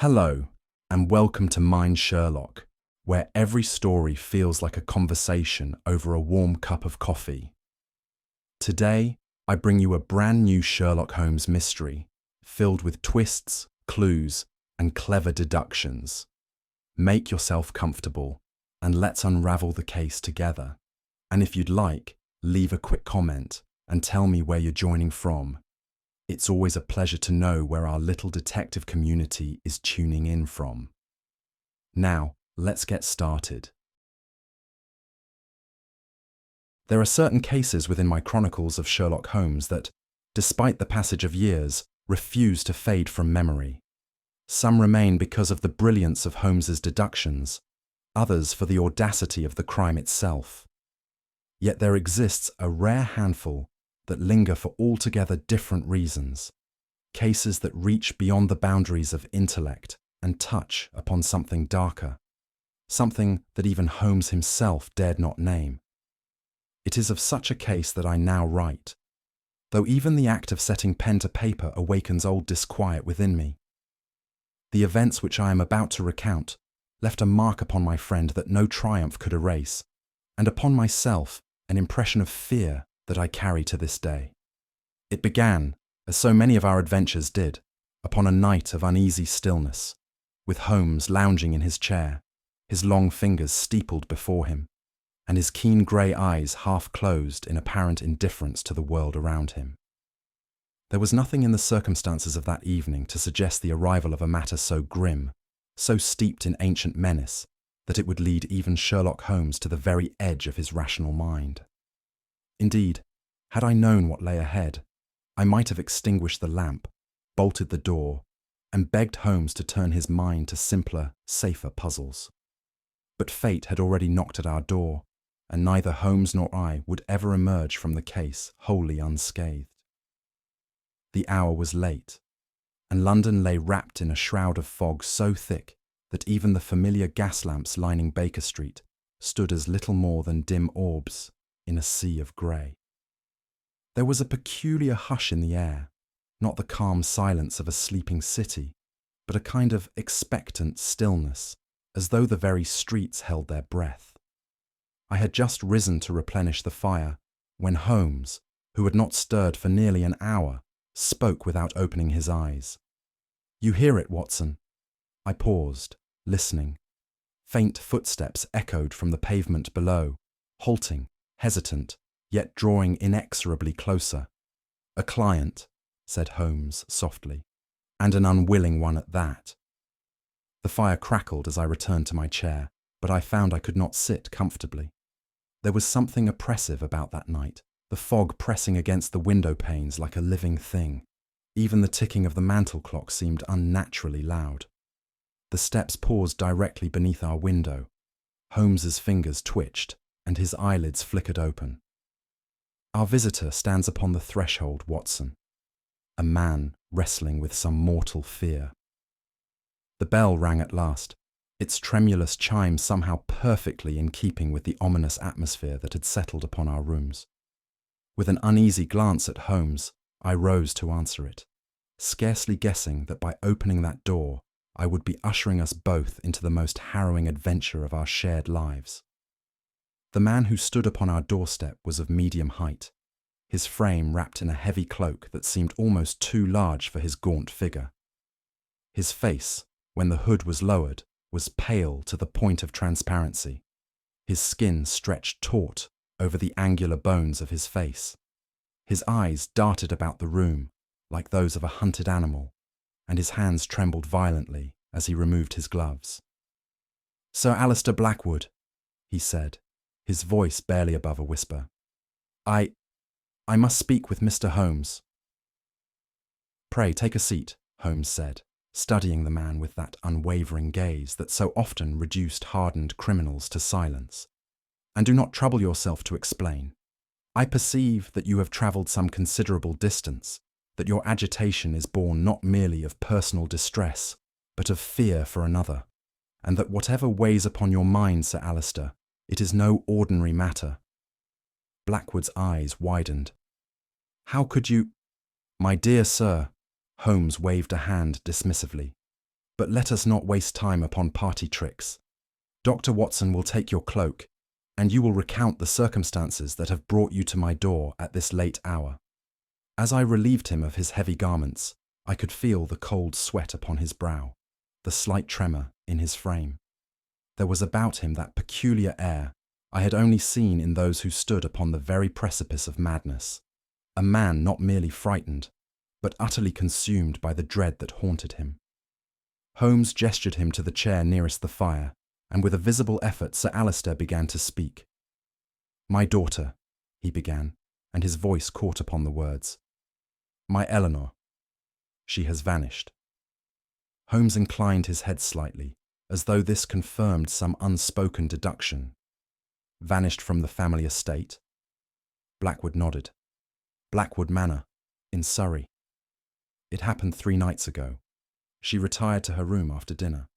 Hello, and welcome to Mind Sherlock, where every story feels like a conversation over a warm cup of coffee. Today, I bring you a brand new Sherlock Holmes mystery, filled with twists, clues, and clever deductions. Make yourself comfortable, and let's unravel the case together. And if you'd like, leave a quick comment and tell me where you're joining from. It's always a pleasure to know where our little detective community is tuning in from. Now, let's get started. There are certain cases within my chronicles of Sherlock Holmes that, despite the passage of years, refuse to fade from memory. Some remain because of the brilliance of Holmes's deductions, others for the audacity of the crime itself. Yet there exists a rare handful that linger for altogether different reasons, cases that reach beyond the boundaries of intellect and touch upon something darker, something that even Holmes himself dared not name. It is of such a case that I now write, though even the act of setting pen to paper awakens old disquiet within me. The events which I am about to recount left a mark upon my friend that no triumph could erase, and upon myself an impression of fear that I carry to this day. It began, as so many of our adventures did, upon a night of uneasy stillness, with Holmes lounging in his chair, his long fingers steepled before him, and his keen grey eyes half closed in apparent indifference to the world around him. There was nothing in the circumstances of that evening to suggest the arrival of a matter so grim, so steeped in ancient menace, that it would lead even Sherlock Holmes to the very edge of his rational mind. Indeed, had I known what lay ahead, I might have extinguished the lamp, bolted the door, and begged Holmes to turn his mind to simpler, safer puzzles. But fate had already knocked at our door, and neither Holmes nor I would ever emerge from the case wholly unscathed. The hour was late, and London lay wrapped in a shroud of fog so thick that even the familiar gas lamps lining Baker Street stood as little more than dim orbs in a sea of grey. There was a peculiar hush in the air, not the calm silence of a sleeping city, but a kind of expectant stillness, as though the very streets held their breath. I had just risen to replenish the fire, when Holmes, who had not stirred for nearly an hour, spoke without opening his eyes. "You hear it, Watson?" I paused, listening. Faint footsteps echoed from the pavement below, halting, hesitant, yet drawing inexorably closer. "A client," said Holmes softly, "and an unwilling one at that." The fire crackled as I returned to my chair, but I found I could not sit comfortably. There was something oppressive about that night, the fog pressing against the window panes like a living thing. Even the ticking of the mantel clock seemed unnaturally loud. The steps paused directly beneath our window. Holmes's fingers twitched, and his eyelids flickered open. "Our visitor stands upon the threshold, Watson. A man wrestling with some mortal fear." The bell rang at last, its tremulous chime somehow perfectly in keeping with the ominous atmosphere that had settled upon our rooms. With an uneasy glance at Holmes, I rose to answer it, scarcely guessing that by opening that door, I would be ushering us both into the most harrowing adventure of our shared lives. The man who stood upon our doorstep was of medium height, his frame wrapped in a heavy cloak that seemed almost too large for his gaunt figure. His face, when the hood was lowered, was pale to the point of transparency. His skin stretched taut over the angular bones of his face. His eyes darted about the room like those of a hunted animal, and his hands trembled violently as he removed his gloves. "Sir Alistair Blackwood," he said, his voice barely above a whisper. I must speak with Mr. Holmes." "Pray take a seat," Holmes said, studying the man with that unwavering gaze that so often reduced hardened criminals to silence. "And do not trouble yourself to explain. I perceive that you have travelled some considerable distance, that your agitation is born not merely of personal distress, but of fear for another, and that whatever weighs upon your mind, Sir Alistair, it is no ordinary matter." Blackwood's eyes widened. "How could you—" "My dear sir," Holmes waved a hand dismissively, But let us not waste time upon party tricks. Dr. Watson will take your cloak, and you will recount the circumstances that have brought you to my door at this late hour." As I relieved him of his heavy garments, I could feel the cold sweat upon his brow, the slight tremor in his frame. There was about him that peculiar air I had only seen in those who stood upon the very precipice of madness, a man not merely frightened, but utterly consumed by the dread that haunted him. Holmes gestured him to the chair nearest the fire, and with a visible effort Sir Alister began to speak. "My daughter," he began, and his voice caught upon the words. "My Eleanor. She has vanished." Holmes inclined his head slightly, as though this confirmed some unspoken deduction. "Vanished from the family estate?" Blackwood nodded. "Blackwood Manor, in Surrey. It happened 3 nights ago. She retired to her room after dinner.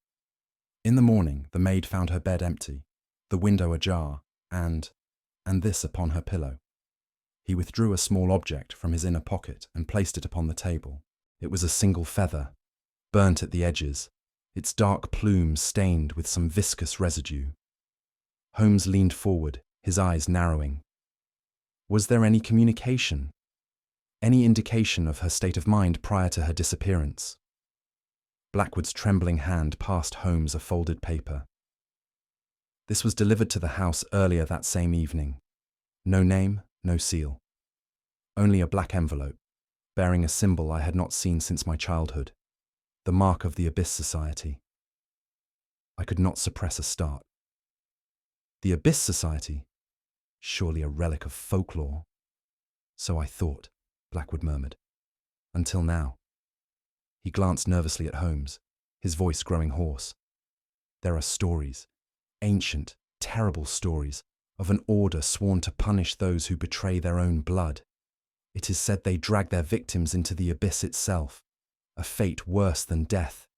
In the morning, the maid found her bed empty, the window ajar, and this upon her pillow." He withdrew a small object from his inner pocket and placed it upon the table. It was a single feather, burnt at the edges, its dark plume stained with some viscous residue. Holmes leaned forward, his eyes narrowing. Was there any communication? Any indication of her state of mind prior to her disappearance? Blackwood's trembling hand passed Holmes a folded paper. "This was delivered to the house earlier that same evening. No name, no seal. Only a black envelope, bearing a symbol I had not seen since my childhood, the mark of the Abyss Society." I could not suppress a start. The Abyss Society? Surely a relic of folklore. "So I thought," Blackwood murmured. "Until now." He glanced nervously at Holmes, his voice growing hoarse. "There are stories, ancient, terrible stories, of an order sworn to punish those who betray their own blood. It is said they drag their victims into the abyss itself, a fate worse than death.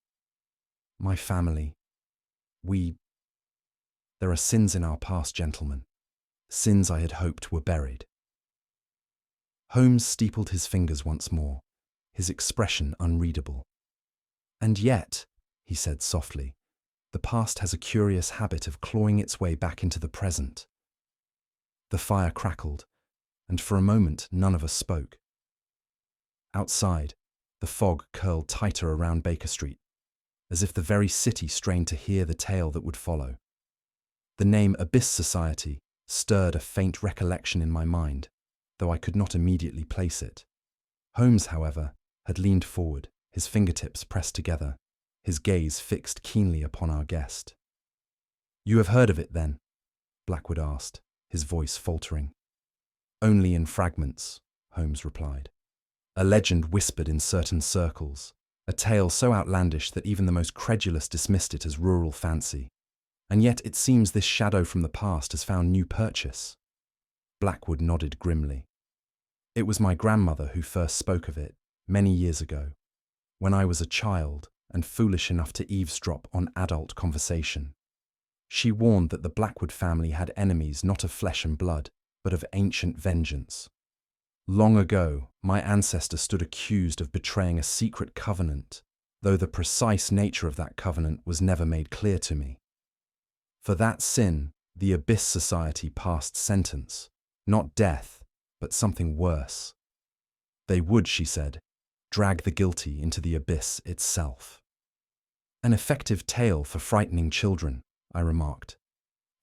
My family, there are sins in our past, gentlemen, sins I had hoped were buried." Holmes steepled his fingers once more, his expression unreadable. "And yet," he said softly, "the past has a curious habit of clawing its way back into the present." The fire crackled, and for a moment none of us spoke. Outside, the fog curled tighter around Baker Street, as if the very city strained to hear the tale that would follow. The name Abyss Society stirred a faint recollection in my mind, though I could not immediately place it. Holmes, however, had leaned forward, his fingertips pressed together, his gaze fixed keenly upon our guest. "You have heard of it, then?" Blackwood asked, his voice faltering. "Only in fragments," Holmes replied. "A legend whispered in certain circles, a tale so outlandish that even the most credulous dismissed it as rural fancy. And yet it seems this shadow from the past has found new purchase." Blackwood nodded grimly. "It was my grandmother who first spoke of it, many years ago, when I was a child and foolish enough to eavesdrop on adult conversation. She warned that the Blackwood family had enemies not of flesh and blood, but of ancient vengeance. Long ago, my ancestor stood accused of betraying a secret covenant, though the precise nature of that covenant was never made clear to me. For that sin, the Abyss Society passed sentence, not death, but something worse. They would, she said, drag the guilty into the abyss itself." "An effective tale for frightening children," I remarked,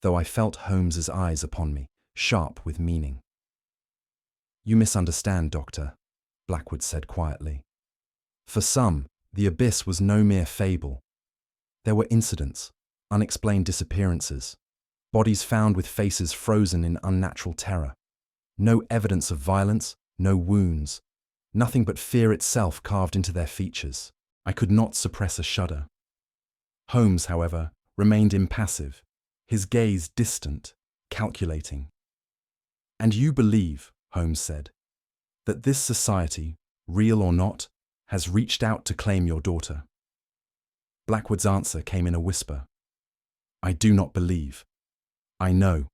though I felt Holmes's eyes upon me, sharp with meaning. "You misunderstand, Doctor," Blackwood said quietly. "For some, the abyss was no mere fable. There were incidents, unexplained disappearances, bodies found with faces frozen in unnatural terror. No evidence of violence, no wounds, nothing but fear itself carved into their features. I could not suppress a shudder." Holmes, however, remained impassive, his gaze distant, calculating. "And you believe," Holmes said, "that this society, real or not, has reached out to claim your daughter?" Blackwood's answer came in a whisper. "I do not believe. I know."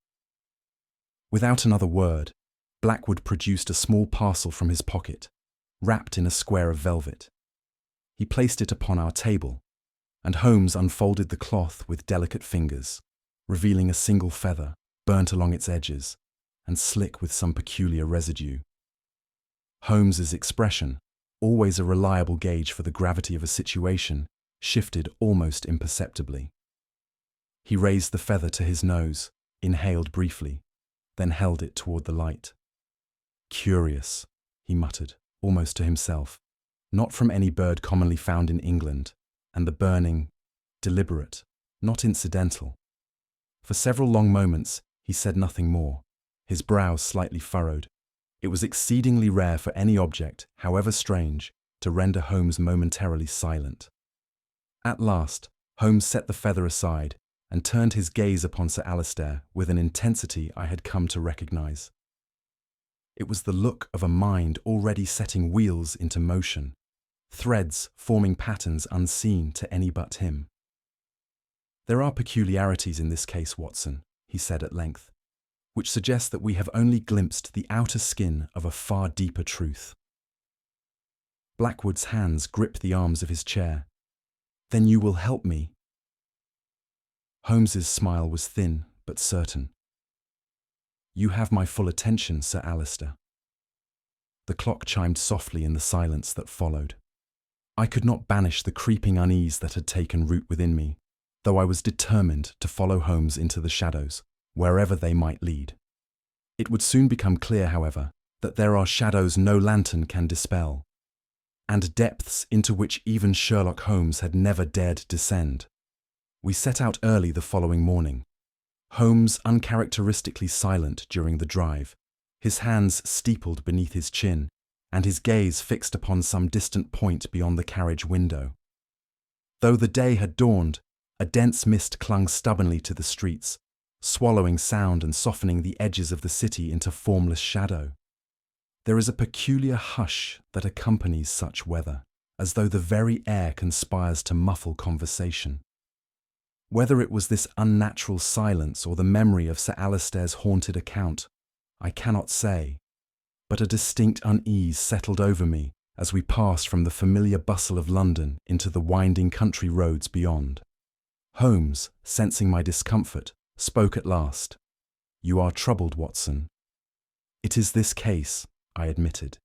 Without another word, Blackwood produced a small parcel from his pocket, wrapped in a square of velvet. He placed it upon our table, and Holmes unfolded the cloth with delicate fingers, revealing a single feather, burnt along its edges, and slick with some peculiar residue. Holmes's expression, always a reliable gauge for the gravity of a situation, shifted almost imperceptibly. He raised the feather to his nose, inhaled briefly, then held it toward the light. "Curious," he muttered, almost to himself. "Not from any bird commonly found in England, and the burning, deliberate, not incidental." For several long moments he said nothing more, his brows slightly furrowed. It was exceedingly rare for any object, however strange, to render Holmes momentarily silent. At last, Holmes set the feather aside and turned his gaze upon Sir Alistair with an intensity I had come to recognize. It was the look of a mind already setting wheels into motion, threads forming patterns unseen to any but him. "There are peculiarities in this case, Watson," he said at length, "which suggest that we have only glimpsed the outer skin of a far deeper truth." Blackwood's hands gripped the arms of his chair. "Then you will help me?" Holmes's smile was thin but certain. "You have my full attention, Sir Alistair." The clock chimed softly in the silence that followed. I could not banish the creeping unease that had taken root within me, though I was determined to follow Holmes into the shadows, wherever they might lead. It would soon become clear, however, that there are shadows no lantern can dispel, and depths into which even Sherlock Holmes had never dared descend. We set out early the following morning. Holmes uncharacteristically silent during the drive, his hands steepled beneath his chin, and his gaze fixed upon some distant point beyond the carriage window. Though the day had dawned, a dense mist clung stubbornly to the streets, swallowing sound and softening the edges of the city into formless shadow. There is a peculiar hush that accompanies such weather, as though the very air conspires to muffle conversation. Whether it was this unnatural silence or the memory of Sir Alistair's haunted account, I cannot say, but a distinct unease settled over me as we passed from the familiar bustle of London into the winding country roads beyond. Holmes, sensing my discomfort, spoke at last. "You are troubled, Watson." "It is this case," I admitted.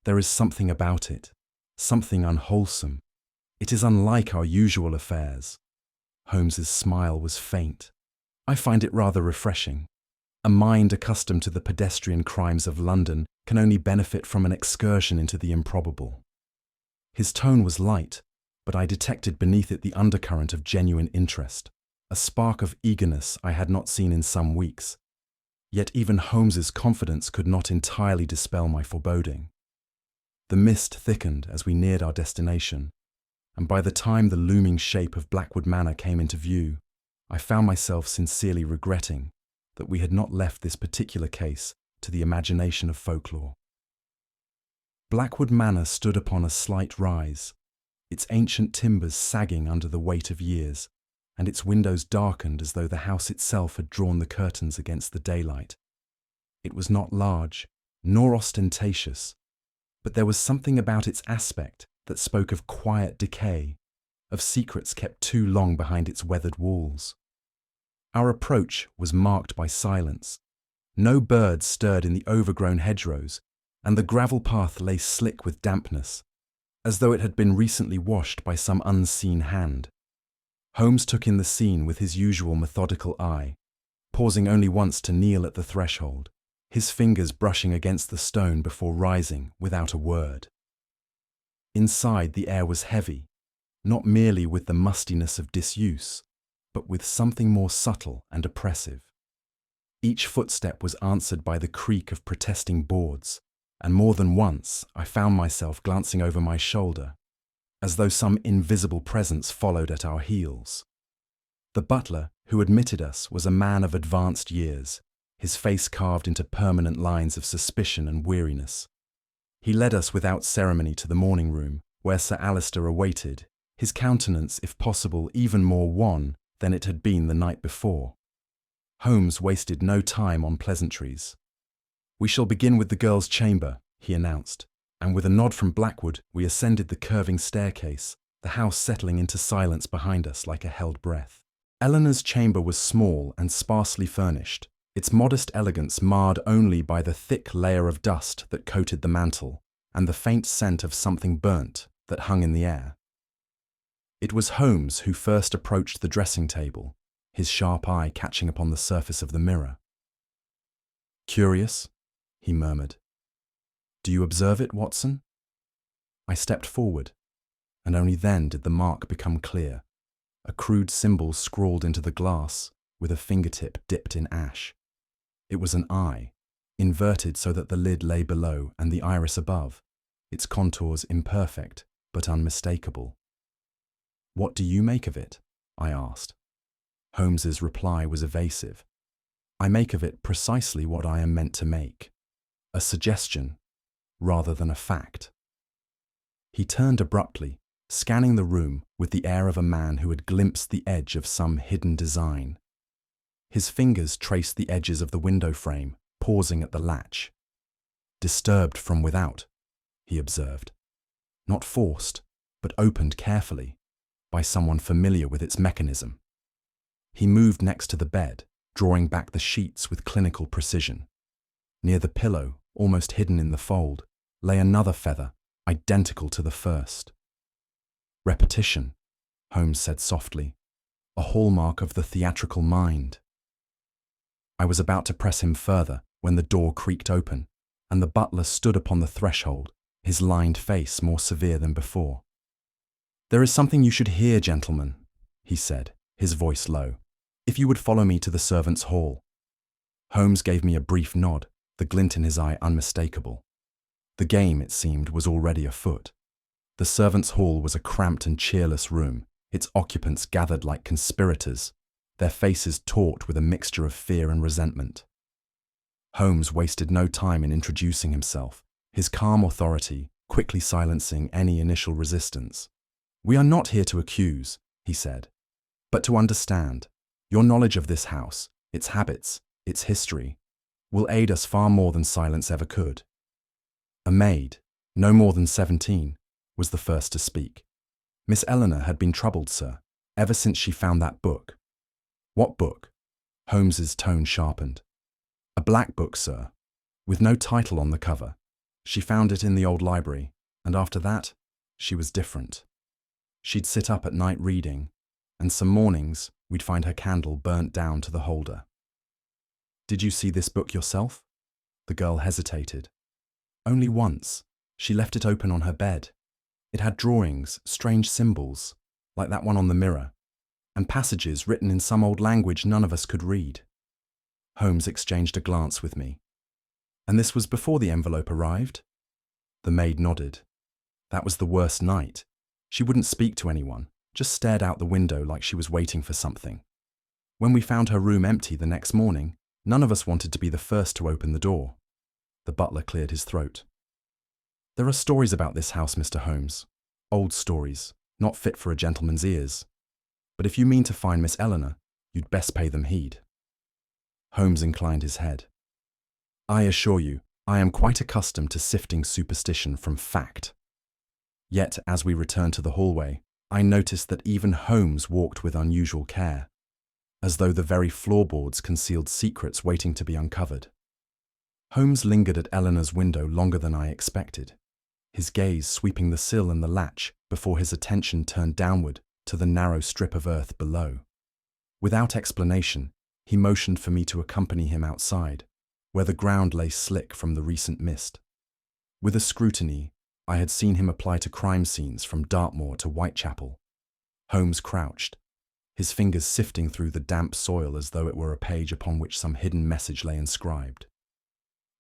"There is something about it, something unwholesome. It is unlike our usual affairs." Holmes's smile was faint. "I find it rather refreshing. A mind accustomed to the pedestrian crimes of London can only benefit from an excursion into the improbable." His tone was light, but I detected beneath it the undercurrent of genuine interest, a spark of eagerness I had not seen in some weeks. Yet even Holmes's confidence could not entirely dispel my foreboding. The mist thickened as we neared our destination, and by the time the looming shape of Blackwood Manor came into view, I found myself sincerely regretting that we had not left this particular case to the imagination of folklore. Blackwood Manor stood upon a slight rise, its ancient timbers sagging under the weight of years, and its windows darkened as though the house itself had drawn the curtains against the daylight. It was not large, nor ostentatious, but there was something about its aspect that spoke of quiet decay, of secrets kept too long behind its weathered walls. Our approach was marked by silence. No birds stirred in the overgrown hedgerows, and the gravel path lay slick with dampness, as though it had been recently washed by some unseen hand. Holmes took in the scene with his usual methodical eye, pausing only once to kneel at the threshold, his fingers brushing against the stone before rising without a word. Inside, the air was heavy, not merely with the mustiness of disuse, but with something more subtle and oppressive. Each footstep was answered by the creak of protesting boards, and more than once I found myself glancing over my shoulder, as though some invisible presence followed at our heels. The butler who admitted us was a man of advanced years, his face carved into permanent lines of suspicion and weariness. He led us without ceremony to the morning room, where Sir Alistair awaited, his countenance, if possible, even more wan than it had been the night before. Holmes wasted no time on pleasantries. "We shall begin with the girl's chamber," he announced, and with a nod from Blackwood we ascended the curving staircase the house settling into silence behind us like a held breath. Eleanor's chamber was small and sparsely furnished, its modest elegance marred only by the thick layer of dust that coated the mantel and the faint scent of something burnt that hung in the air. It was Holmes who first approached the dressing table, his sharp eye catching upon the surface of the mirror. "Curious?" he murmured. "Do you observe it, Watson?" I stepped forward, and only then did the mark become clear, a crude symbol scrawled into the glass with a fingertip dipped in ash. It was an eye, inverted so that the lid lay below and the iris above, its contours imperfect but unmistakable. "What do you make of it?" I asked. Holmes's reply was evasive. "I make of it precisely what I am meant to make, a suggestion rather than a fact." He turned abruptly, scanning the room with the air of a man who had glimpsed the edge of some hidden design. His fingers traced the edges of the window frame, pausing at the latch. "Disturbed from without," he observed. "Not forced, but opened carefully, by someone familiar with its mechanism." He moved next to the bed, drawing back the sheets with clinical precision. Near the pillow, almost hidden in the fold, lay another feather, identical to the first. "Repetition," Holmes said softly, "a hallmark of the theatrical mind." I was about to press him further when the door creaked open, and the butler stood upon the threshold, his lined face more severe than before. "There is something you should hear, gentlemen," he said, his voice low. "If you would follow me to the servants' hall." Holmes gave me a brief nod, the glint in his eye unmistakable. The game, it seemed, was already afoot. The servants' hall was a cramped and cheerless room, its occupants gathered like conspirators, their faces taut with a mixture of fear and resentment. Holmes wasted no time in introducing himself, his calm authority quickly silencing any initial resistance. "We are not here to accuse," he said, "but to understand. Your knowledge of this house, its habits, its history, will aid us far more than silence ever could." A maid, no more than 17, was the first to speak. "Miss Eleanor had been troubled, sir, ever since she found that book." "What book?" Holmes's tone sharpened. "A black book, sir, with no title on the cover. She found it in the old library, and after that, she was different. She'd sit up at night reading, and some mornings we'd find her candle burnt down to the holder." "Did you see this book yourself?" The girl hesitated. "Only once. She left it open on her bed. It had drawings, strange symbols, like that one on the mirror, and passages written in some old language none of us could read." Holmes exchanged a glance with me. "And this was before the envelope arrived?" The maid nodded. "That was the worst night. She wouldn't speak to anyone, just stared out the window like she was waiting for something. When we found her room empty the next morning, none of us wanted to be the first to open the door." The butler cleared his throat. "There are stories about this house, Mr. Holmes. Old stories, not fit for a gentleman's ears. But if you mean to find Miss Eleanor, you'd best pay them heed." Holmes inclined his head. "I assure you, I am quite accustomed to sifting superstition from fact." Yet, as we returned to the hallway, I noticed that even Holmes walked with unusual care, as though the very floorboards concealed secrets waiting to be uncovered. Holmes lingered at Eleanor's window longer than I expected, his gaze sweeping the sill and the latch before his attention turned downward to the narrow strip of earth below. Without explanation, he motioned for me to accompany him outside, where the ground lay slick from the recent mist. With a scrutiny I had seen him apply to crime scenes from Dartmoor to Whitechapel, Holmes crouched, his fingers sifting through the damp soil as though it were a page upon which some hidden message lay inscribed.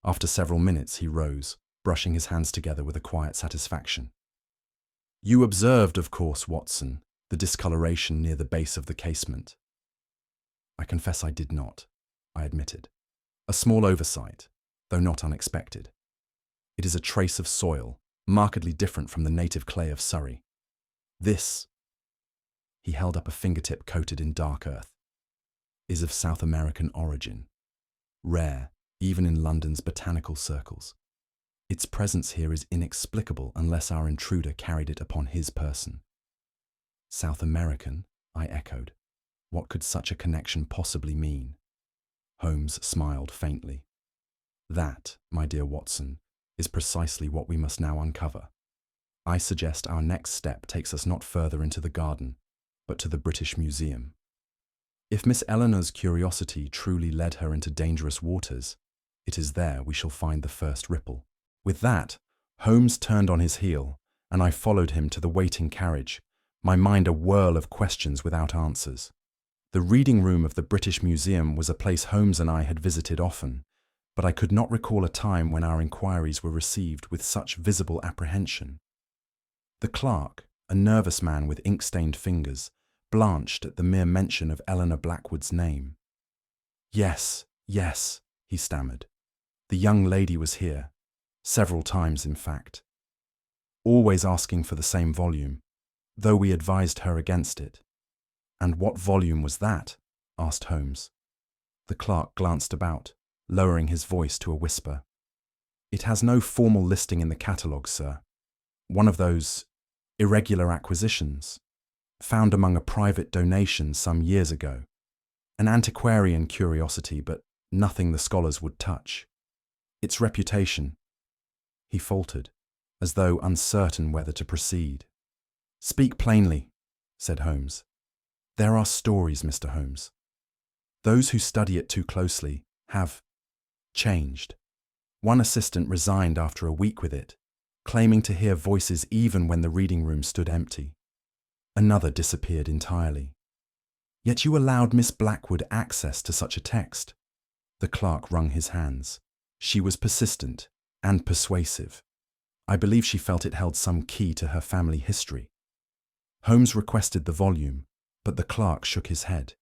After several minutes he rose, brushing his hands together with a quiet satisfaction. "You observed, of course, Watson, the discoloration near the base of the casement." "I confess I did not," I admitted. "A small oversight, though not unexpected. It is a trace of soil, markedly different from the native clay of Surrey. This," he held up a fingertip coated in dark earth, "is of South American origin, rare even in London's botanical circles. Its presence here is inexplicable unless our intruder carried it upon his person." South American, I echoed. What could such a connection possibly mean? Holmes smiled faintly. That, my dear Watson, is precisely what we must now uncover. I suggest our next step takes us not further into the garden, but to the British Museum. If Miss Eleanor's curiosity truly led her into dangerous waters, it is there we shall find the first ripple. With that, Holmes turned on his heel, and I followed him to the waiting carriage, my mind a whirl of questions without answers. The reading room of the British Museum was a place Holmes and I had visited often, but I could not recall a time when our inquiries were received with such visible apprehension. The clerk, a nervous man with ink-stained fingers, blanched at the mere mention of Eleanor Blackwood's name. Yes, he stammered. The young lady was here, several times in fact. Always asking for the same volume, though we advised her against it. And what volume was that? Asked Holmes. The clerk glanced about, lowering his voice to a whisper. It has no formal listing in the catalogue, sir. One of those irregular acquisitions, found among a private donation some years ago. An antiquarian curiosity, but nothing the scholars would touch. Its reputation. He faltered, as though uncertain whether to proceed. Speak plainly, said Holmes. There are stories, Mr. Holmes. Those who study it too closely have changed. One assistant resigned after a week with it, claiming to hear voices even when the reading room stood empty. Another disappeared entirely. Yet you allowed Miss Blackwood access to such a text. The clerk wrung his hands. She was persistent and persuasive. I believe she felt it held some key to her family history. Holmes requested the volume, but the clerk shook his head.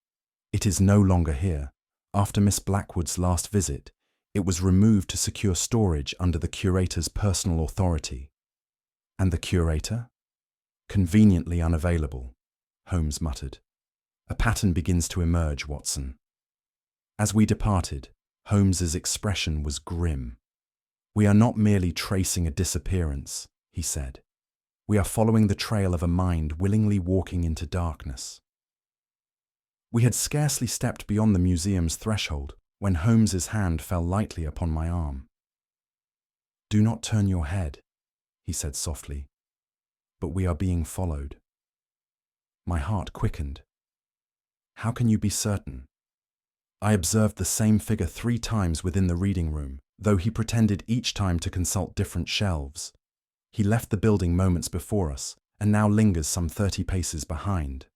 It is no longer here. After Miss Blackwood's last visit, it was removed to secure storage under the curator's personal authority. And the curator? Conveniently unavailable, Holmes muttered. A pattern begins to emerge, Watson. As we departed, Holmes's expression was grim. We are not merely tracing a disappearance, he said. We are following the trail of a mind willingly walking into darkness. We had scarcely stepped beyond the museum's threshold when Holmes's hand fell lightly upon my arm. Do not turn your head, he said softly, but we are being followed. My heart quickened. How can you be certain? I observed the same figure 3 times within the reading room, though he pretended each time to consult different shelves. He left the building moments before us, and now lingers some 30 paces behind.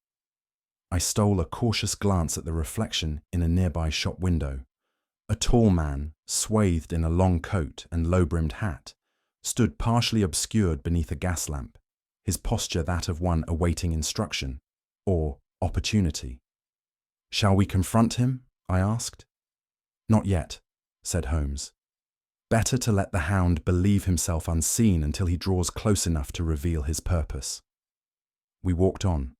I stole a cautious glance at the reflection in a nearby shop window. A tall man, swathed in a long coat and low-brimmed hat, stood partially obscured beneath a gas lamp, his posture that of one awaiting instruction, or opportunity. Shall we confront him? I asked. Not yet, said Holmes. Better to let the hound believe himself unseen until he draws close enough to reveal his purpose. We walked on,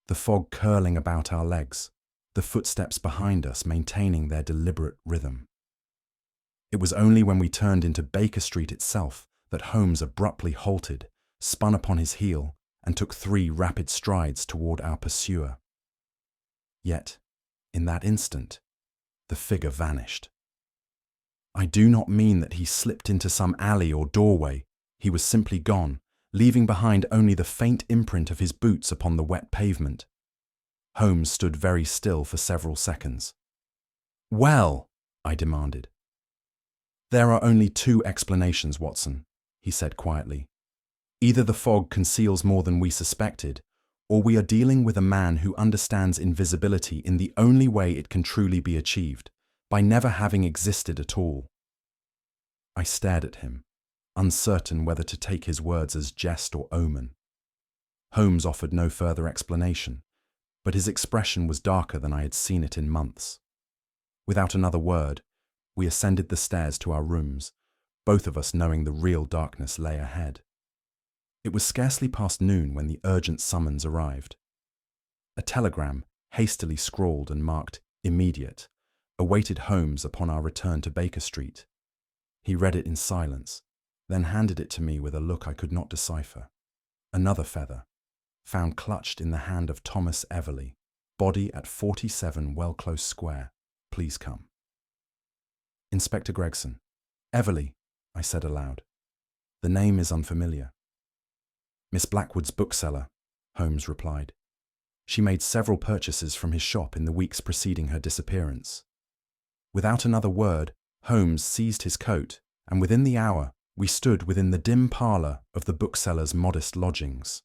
the fog curling about our legs, the footsteps behind us maintaining their deliberate rhythm. It was only when we turned into Baker Street itself that Holmes abruptly halted, spun upon his heel, and took 3 rapid strides toward our pursuer. Yet, in that instant, the figure vanished. I do not mean that he slipped into some alley or doorway. He was simply gone, leaving behind only the faint imprint of his boots upon the wet pavement. Holmes stood very still for several seconds. Well, I demanded. There are only 2 explanations, Watson, he said quietly. Either the fog conceals more than we suspected, or we are dealing with a man who understands invisibility in the only way it can truly be achieved, by never having existed at all. I stared at him, uncertain whether to take his words as jest or omen. Holmes offered no further explanation, but his expression was darker than I had seen it in months. Without another word, we ascended the stairs to our rooms, both of us knowing the real darkness lay ahead. It was scarcely past noon when the urgent summons arrived. A telegram, hastily scrawled and marked "Immediate," awaited Holmes upon our return to Baker Street. He read it in silence, then handed it to me with a look I could not decipher. Another feather, found clutched in the hand of Thomas Everley, body at 47 Wellclose Square. Please come. Inspector Gregson. Everley, I said aloud. The name is unfamiliar. Miss Blackwood's bookseller, Holmes replied. She made several purchases from his shop in the weeks preceding her disappearance. Without another word, Holmes seized his coat, and within the hour we stood within the dim parlour of the bookseller's modest lodgings.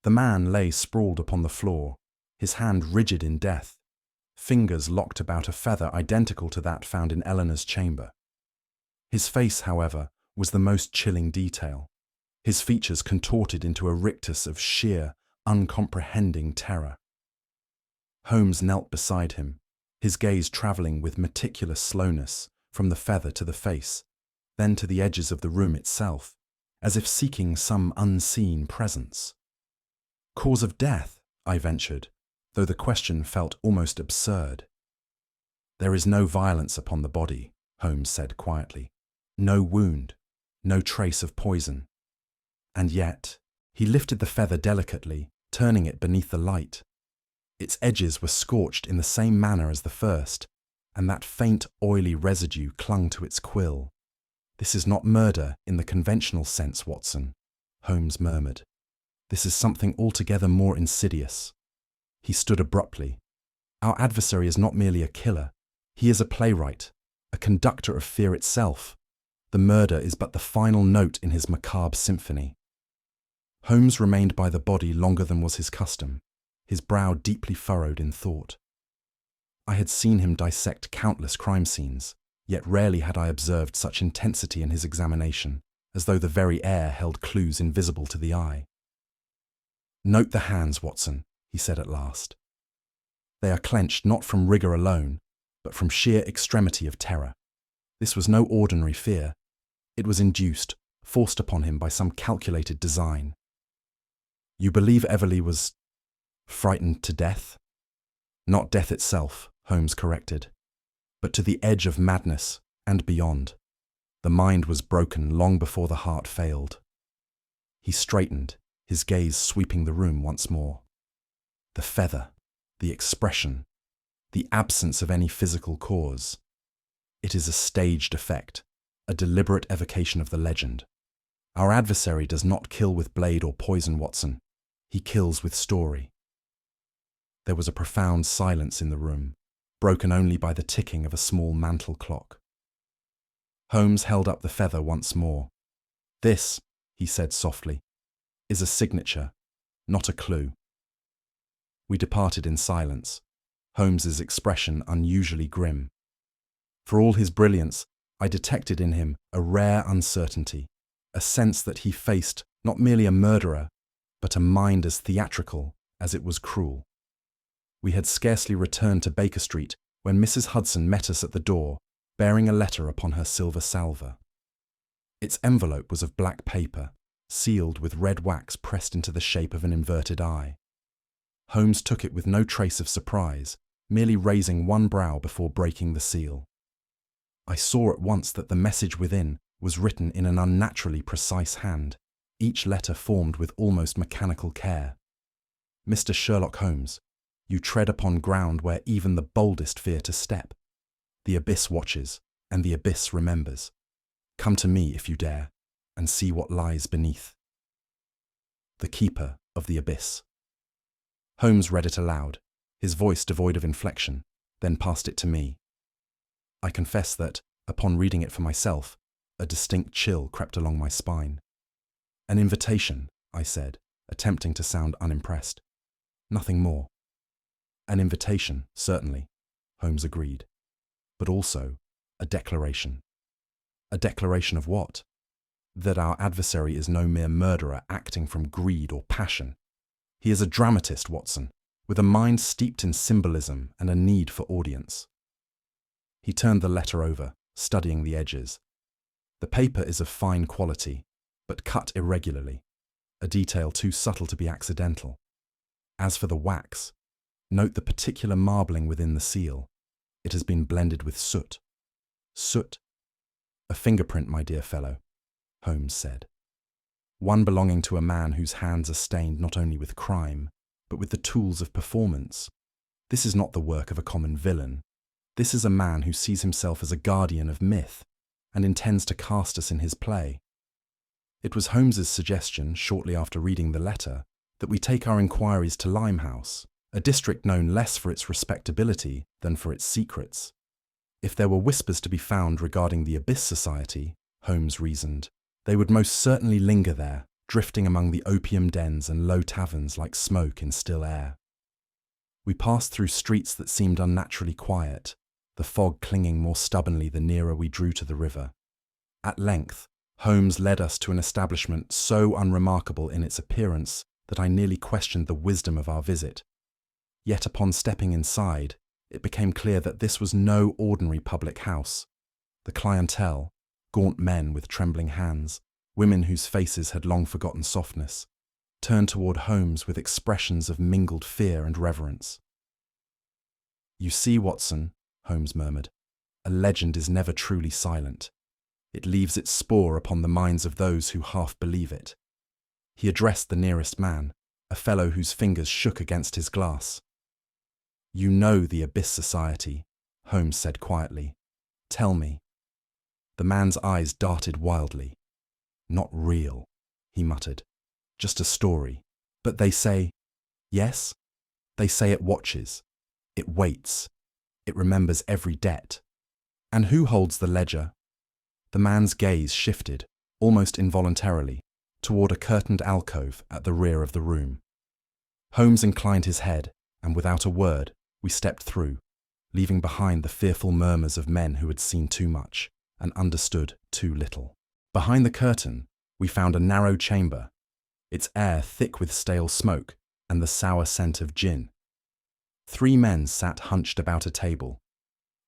The man lay sprawled upon the floor, his hand rigid in death, fingers locked about a feather identical to that found in Eleanor's chamber. His face, however, was the most chilling detail, his features contorted into a rictus of sheer, uncomprehending terror. Holmes knelt beside him, his gaze travelling with meticulous slowness from the feather to the face, then to the edges of the room itself, as if seeking some unseen presence. Cause of death, I ventured, though the question felt almost absurd. There is no violence upon the body, Holmes said quietly. No wound, no trace of poison. And yet, he lifted the feather delicately, turning it beneath the light. Its edges were scorched in the same manner as the first, and that faint oily residue clung to its quill. This is not murder in the conventional sense, Watson, Holmes murmured. This is something altogether more insidious. He stood abruptly. Our adversary is not merely a killer. He is a playwright, a conductor of fear itself. The murder is but the final note in his macabre symphony. Holmes remained by the body longer than was his custom, his brow deeply furrowed in thought. I had seen him dissect countless crime scenes, yet rarely had I observed such intensity in his examination, as though the very air held clues invisible to the eye. Note the hands, Watson, he said at last. They are clenched not from rigour alone, but from sheer extremity of terror. This was no ordinary fear. It was induced, forced upon him by some calculated design. You believe Everley was frightened to death? Not death itself, Holmes corrected, but to the edge of madness and beyond. The mind was broken long before the heart failed. He straightened, his gaze sweeping the room once more. The feather, the expression, the absence of any physical cause. It is a staged effect, a deliberate evocation of the legend. Our adversary does not kill with blade or poison, Watson. He kills with story. There was a profound silence in the room, broken only by the ticking of a small mantel clock. Holmes held up the feather once more. This, he said softly, is a signature, not a clue. We departed in silence, Holmes's expression unusually grim. For all his brilliance, I detected in him a rare uncertainty, a sense that he faced not merely a murderer, but a mind as theatrical as it was cruel. We had scarcely returned to Baker Street when Mrs. Hudson met us at the door, bearing a letter upon her silver salver. Its envelope was of black paper, sealed with red wax pressed into the shape of an inverted eye. Holmes took it with no trace of surprise, merely raising one brow before breaking the seal. I saw at once that the message within was written in an unnaturally precise hand, each letter formed with almost mechanical care. Mr. Sherlock Holmes, you tread upon ground where even the boldest fear to step. The abyss watches, and the abyss remembers. Come to me if you dare, and see what lies beneath. The Keeper of the Abyss. Holmes read it aloud, his voice devoid of inflection, then passed it to me. I confess that, upon reading it for myself, a distinct chill crept along my spine. An invitation, I said, attempting to sound unimpressed. Nothing more. An invitation, certainly, Holmes agreed, but also a declaration. A declaration of what? That our adversary is no mere murderer acting from greed or passion. He is a dramatist, Watson, with a mind steeped in symbolism and a need for audience. He turned the letter over, studying the edges. The paper is of fine quality, but cut irregularly, a detail too subtle to be accidental. As for the wax, note the particular marbling within the seal. It has been blended with soot. Soot? A fingerprint, my dear fellow, Holmes said. one belonging to a man whose hands are stained not only with crime, but with the tools of performance. This is not the work of a common villain. This is a man who sees himself as a guardian of myth and intends to cast us in his play. It was Holmes's suggestion, shortly after reading the letter, that we take our inquiries to Limehouse, a district known less for its respectability than for its secrets. If there were whispers to be found regarding the Abyss Society, Holmes reasoned, they would most certainly linger there, drifting among the opium dens and low taverns like smoke in still air. We passed through streets that seemed unnaturally quiet, the fog clinging more stubbornly the nearer we drew to the river. At length, Holmes led us to an establishment so unremarkable in its appearance that I nearly questioned the wisdom of our visit. Yet upon stepping inside, it became clear that this was no ordinary public house. The clientele, gaunt men with trembling hands, women whose faces had long forgotten softness, turned toward Holmes with expressions of mingled fear and reverence. "You see, Watson," Holmes murmured, "a legend is never truly silent. It leaves its spore upon the minds of those who half believe it." He addressed the nearest man, a fellow whose fingers shook against his glass. "You know the Abyss Society," Holmes said quietly. "Tell me." The man's eyes darted wildly. "Not real," he muttered. "Just a story. But they say—" "Yes?" "They say it watches. It waits. It remembers every debt." "And who holds the ledger?" The man's gaze shifted, almost involuntarily, toward a curtained alcove at the rear of the room. Holmes inclined his head, and without a word, we stepped through, leaving behind the fearful murmurs of men who had seen too much and understood too little. Behind the curtain, we found a narrow chamber, its air thick with stale smoke and the sour scent of gin. 3 men sat hunched about a table,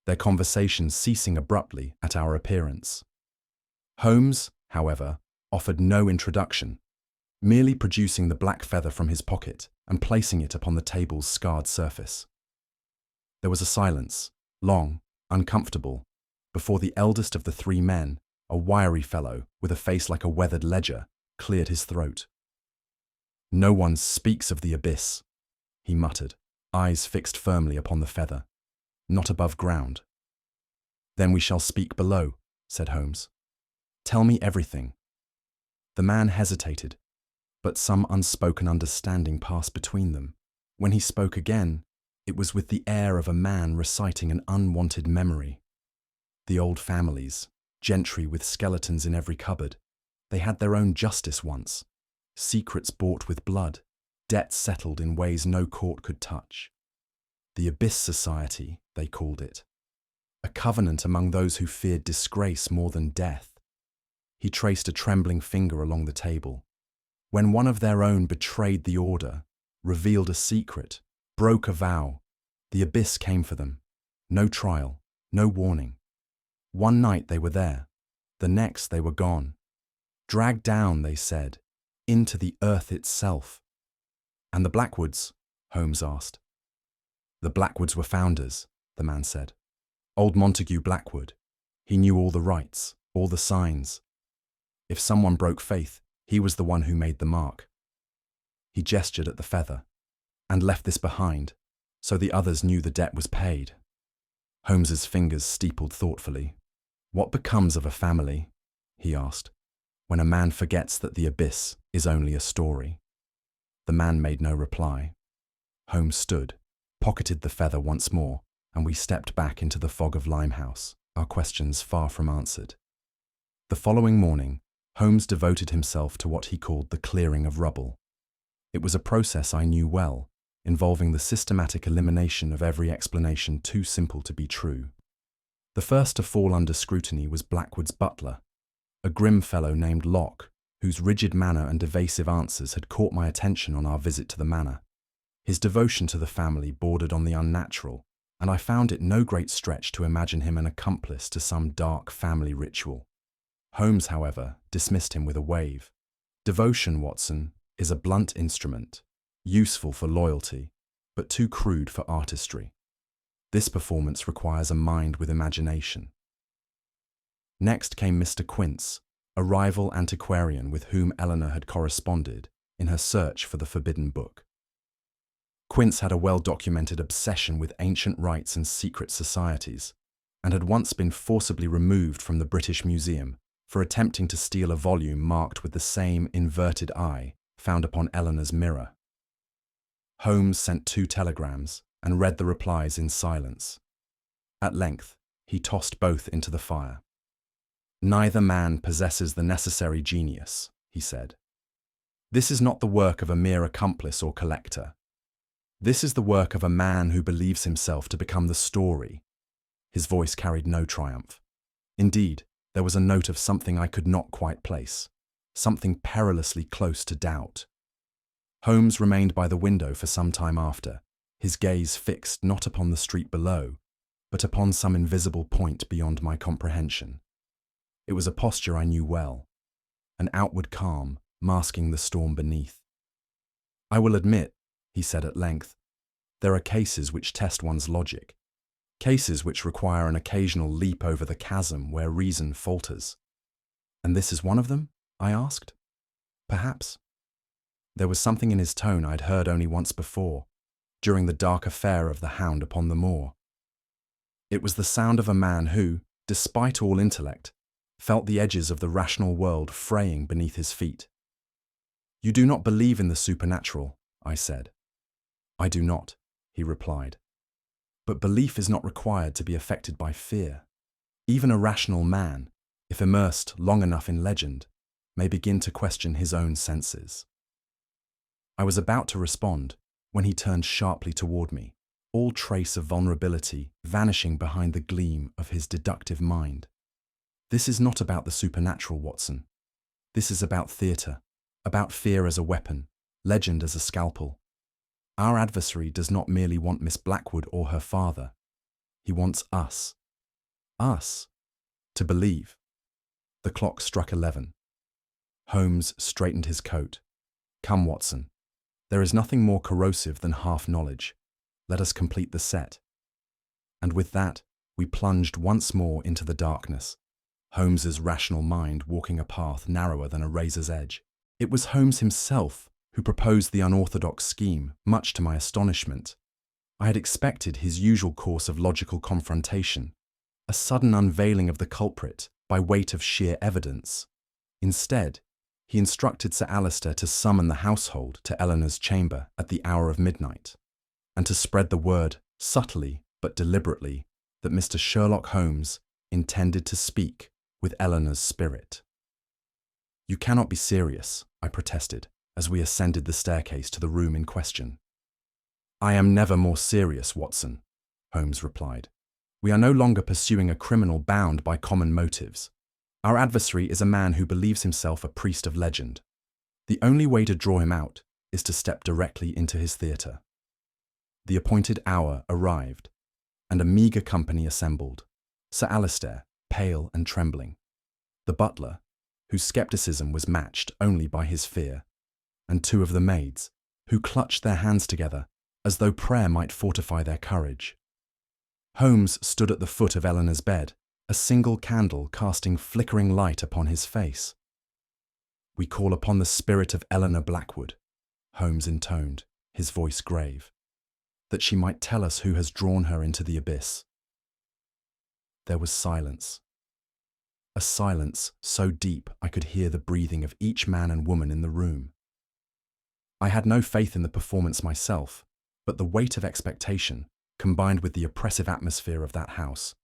their conversation ceasing abruptly at our appearance. Holmes, however, offered no introduction, merely producing the black feather from his pocket and placing it upon the table's scarred surface. There was a silence, long, uncomfortable, before the eldest of the 3 men, a wiry fellow with a face like a weathered ledger, cleared his throat. "No one speaks of the abyss," he muttered, eyes fixed firmly upon the feather. "Not above ground." "Then we shall speak below," said Holmes. "Tell me everything." The man hesitated, but some unspoken understanding passed between them. When he spoke again, it was with the air of a man reciting an unwanted memory. The old families, gentry with skeletons in every cupboard, they had their own justice once, secrets bought with blood, debts settled in ways no court could touch. The Abyss Society, they called it, a covenant among those who feared disgrace more than death. He traced a trembling finger along the table. When one of their own betrayed the order, revealed a secret, broke a vow, the abyss came for them. No trial, no warning. One night they were there, the next they were gone. Dragged down, they said, into the earth itself. "And the Blackwoods?" Holmes asked. "The Blackwoods were founders," the man said. "Old Montague Blackwood. He knew all the rites, all the signs. If someone broke faith, he was the one who made the mark." He gestured at the feather, "and left this behind, so the others knew the debt was paid." Holmes's fingers steepled thoughtfully. "What becomes of a family," he asked, "when a man forgets that the abyss is only a story?" The man made no reply. Holmes stood, pocketed the feather once more, and we stepped back into the fog of Limehouse, our questions far from answered. The following morning, Holmes devoted himself to what he called the clearing of rubble. It was a process I knew well, involving the systematic elimination of every explanation too simple to be true. The first to fall under scrutiny was Blackwood's butler, a grim fellow named Locke, whose rigid manner and evasive answers had caught my attention on our visit to the manor. His devotion to the family bordered on the unnatural, and I found it no great stretch to imagine him an accomplice to some dark family ritual. Holmes, however, dismissed him with a wave. "Devotion, Watson, is a blunt instrument, useful for loyalty, but too crude for artistry. This performance requires a mind with imagination." Next came Mr. Quince, a rival antiquarian with whom Eleanor had corresponded in her search for the forbidden book. Quince had a well-documented obsession with ancient rites and secret societies, and had once been forcibly removed from the British Museum for attempting to steal a volume marked with the same inverted eye found upon Eleanor's mirror. Holmes sent 2 telegrams and read the replies in silence. At length, he tossed both into the fire. "Neither man possesses the necessary genius," he said. "This is not the work of a mere accomplice or collector. This is the work of a man who believes himself to become the story." His voice carried no triumph. Indeed, there was a note of something I could not quite place, something perilously close to doubt. Holmes remained by the window for some time after, his gaze fixed not upon the street below, but upon some invisible point beyond my comprehension. It was a posture I knew well, an outward calm masking the storm beneath. "I will admit," he said at length, "there are cases which test one's logic, cases which require an occasional leap over the chasm where reason falters." "And this is one of them?" I asked. "Perhaps." There was something in his tone I'd heard only once before, during the dark affair of the hound upon the moor. It was the sound of a man who, despite all intellect, felt the edges of the rational world fraying beneath his feet. "You do not believe in the supernatural," I said. "I do not," he replied. "But belief is not required to be affected by fear. Even a rational man, if immersed long enough in legend, may begin to question his own senses." I was about to respond when he turned sharply toward me, all trace of vulnerability vanishing behind the gleam of his deductive mind. "This is not about the supernatural, Watson. This is about theatre, about fear as a weapon, legend as a scalpel. Our adversary does not merely want Miss Blackwood or her father. He wants us. Us. To believe." The clock struck 11. Holmes straightened his coat. "Come, Watson. There is nothing more corrosive than half-knowledge. Let us complete the set." And with that, we plunged once more into the darkness, Holmes's rational mind walking a path narrower than a razor's edge. It was Holmes himself who proposed the unorthodox scheme, much to my astonishment. I had expected his usual course of logical confrontation, a sudden unveiling of the culprit by weight of sheer evidence. Instead, he instructed Sir Alistair to summon the household to Eleanor's chamber at the hour of midnight, and to spread the word, subtly but deliberately, that Mr. Sherlock Holmes intended to speak with Eleanor's spirit. "You cannot be serious," I protested, as we ascended the staircase to the room in question. "I am never more serious, Watson," Holmes replied. "We are no longer pursuing a criminal bound by common motives. Our adversary is a man who believes himself a priest of legend. The only way to draw him out is to step directly into his theatre." The appointed hour arrived, and a meagre company assembled. Sir Alistair, pale and trembling; the butler, whose scepticism was matched only by his fear; and 2 of the maids, who clutched their hands together as though prayer might fortify their courage. Holmes stood at the foot of Eleanor's bed, a single candle casting flickering light upon his face. "We call upon the spirit of Eleanor Blackwood," Holmes intoned, his voice grave, "that she might tell us who has drawn her into the abyss." There was silence. A silence so deep I could hear the breathing of each man and woman in the room. I had no faith in the performance myself, but the weight of expectation, combined with the oppressive atmosphere of that house,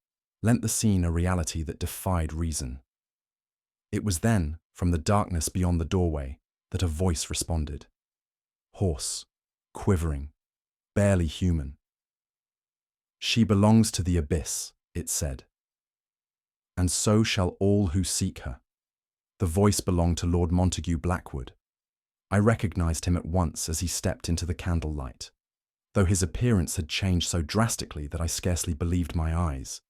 lent the scene a reality that defied reason. It was then, from the darkness beyond the doorway, that a voice responded. Hoarse, quivering, barely human. "She belongs to the abyss," it said. "And so shall all who seek her." The voice belonged to Lord Montague Blackwood. I recognized him at once as he stepped into the candlelight, though his appearance had changed so drastically that I scarcely believed my eyes.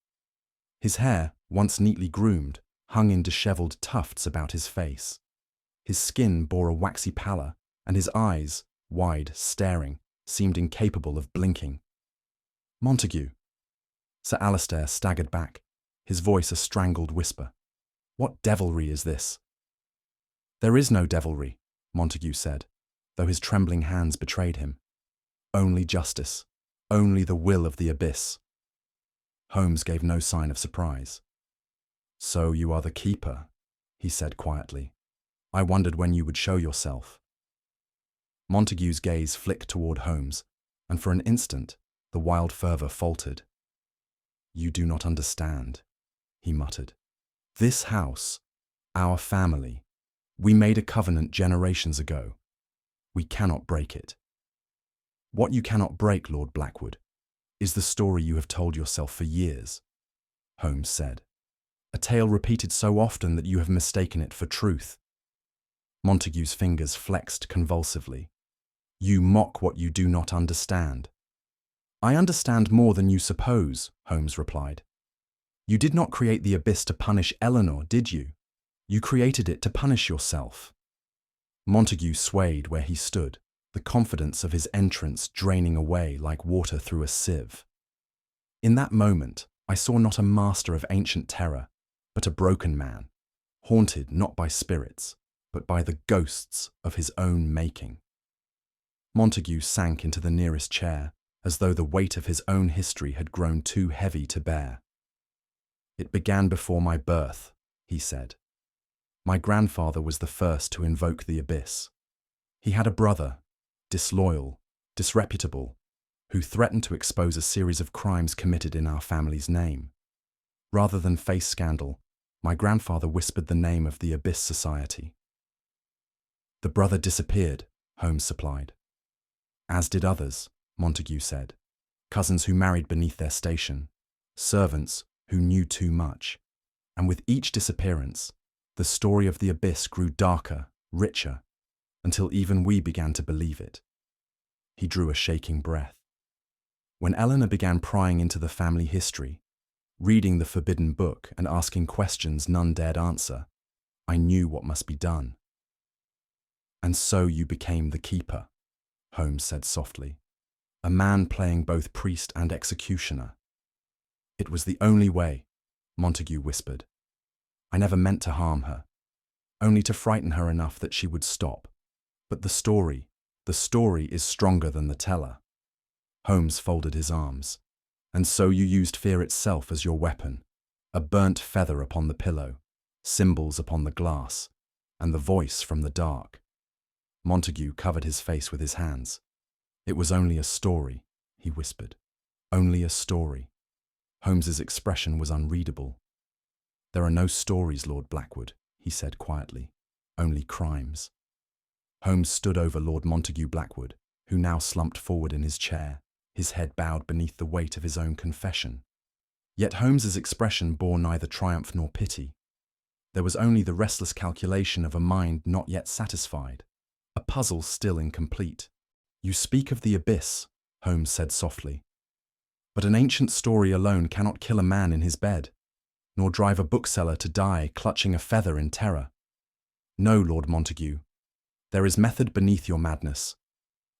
His hair, once neatly groomed, hung in dishevelled tufts about his face. His skin bore a waxy pallor, and his eyes, wide, staring, seemed incapable of blinking. "Montague." Sir Alistair staggered back, his voice a strangled whisper. "What devilry is this? There is no devilry, Montague said, though his trembling hands betrayed him. Only justice, only the will of the abyss. Holmes gave no sign of surprise. So you are the keeper, he said quietly. I wondered when you would show yourself. Montague's gaze flicked toward Holmes, and for an instant the wild fervour faltered. You do not understand, he muttered. This house, our family, we made a covenant generations ago. We cannot break it. What you cannot break, Lord Blackwood, is the story you have told yourself for years, Holmes said. A tale repeated so often that you have mistaken it for truth. Montague's fingers flexed convulsively. You mock what you do not understand. I understand more than you suppose, Holmes replied. You did not create the abyss to punish Eleanor, did you? You created it to punish yourself. Montague swayed where he stood, the confidence of his entrance draining away like water through a sieve. In that moment, I saw not a master of ancient terror, but a broken man, haunted not by spirits, but by the ghosts of his own making. Montague sank into the nearest chair, as though the weight of his own history had grown too heavy to bear. It began before my birth, he said. My grandfather was the first to invoke the abyss. He had a brother, disloyal, disreputable, who threatened to expose a series of crimes committed in our family's name. Rather than face scandal, my grandfather whispered the name of the Abyss Society. The brother disappeared, Holmes supplied. As did others, Montague said. Cousins who married beneath their station, servants who knew too much. And with each disappearance, the story of the abyss grew darker, richer, until even we began to believe it. He drew a shaking breath. When Eleanor began prying into the family history, reading the forbidden book and asking questions none dared answer, I knew what must be done. And so you became the keeper, Holmes said softly, a man playing both priest and executioner. It was the only way, Montague whispered. I never meant to harm her, only to frighten her enough that she would stop. But the story is stronger than the teller. Holmes folded his arms. And so you used fear itself as your weapon, a burnt feather upon the pillow, symbols upon the glass, and the voice from the dark. Montague covered his face with his hands. It was only a story, he whispered. Only a story. Holmes's expression was unreadable. There are no stories, Lord Blackwood, he said quietly. Only crimes. Holmes stood over Lord Montague Blackwood, who now slumped forward in his chair, his head bowed beneath the weight of his own confession. Yet Holmes's expression bore neither triumph nor pity. There was only the restless calculation of a mind not yet satisfied, a puzzle still incomplete. You speak of the abyss, Holmes said softly. But an ancient story alone cannot kill a man in his bed, nor drive a bookseller to die clutching a feather in terror. No, Lord Montague, there is method beneath your madness,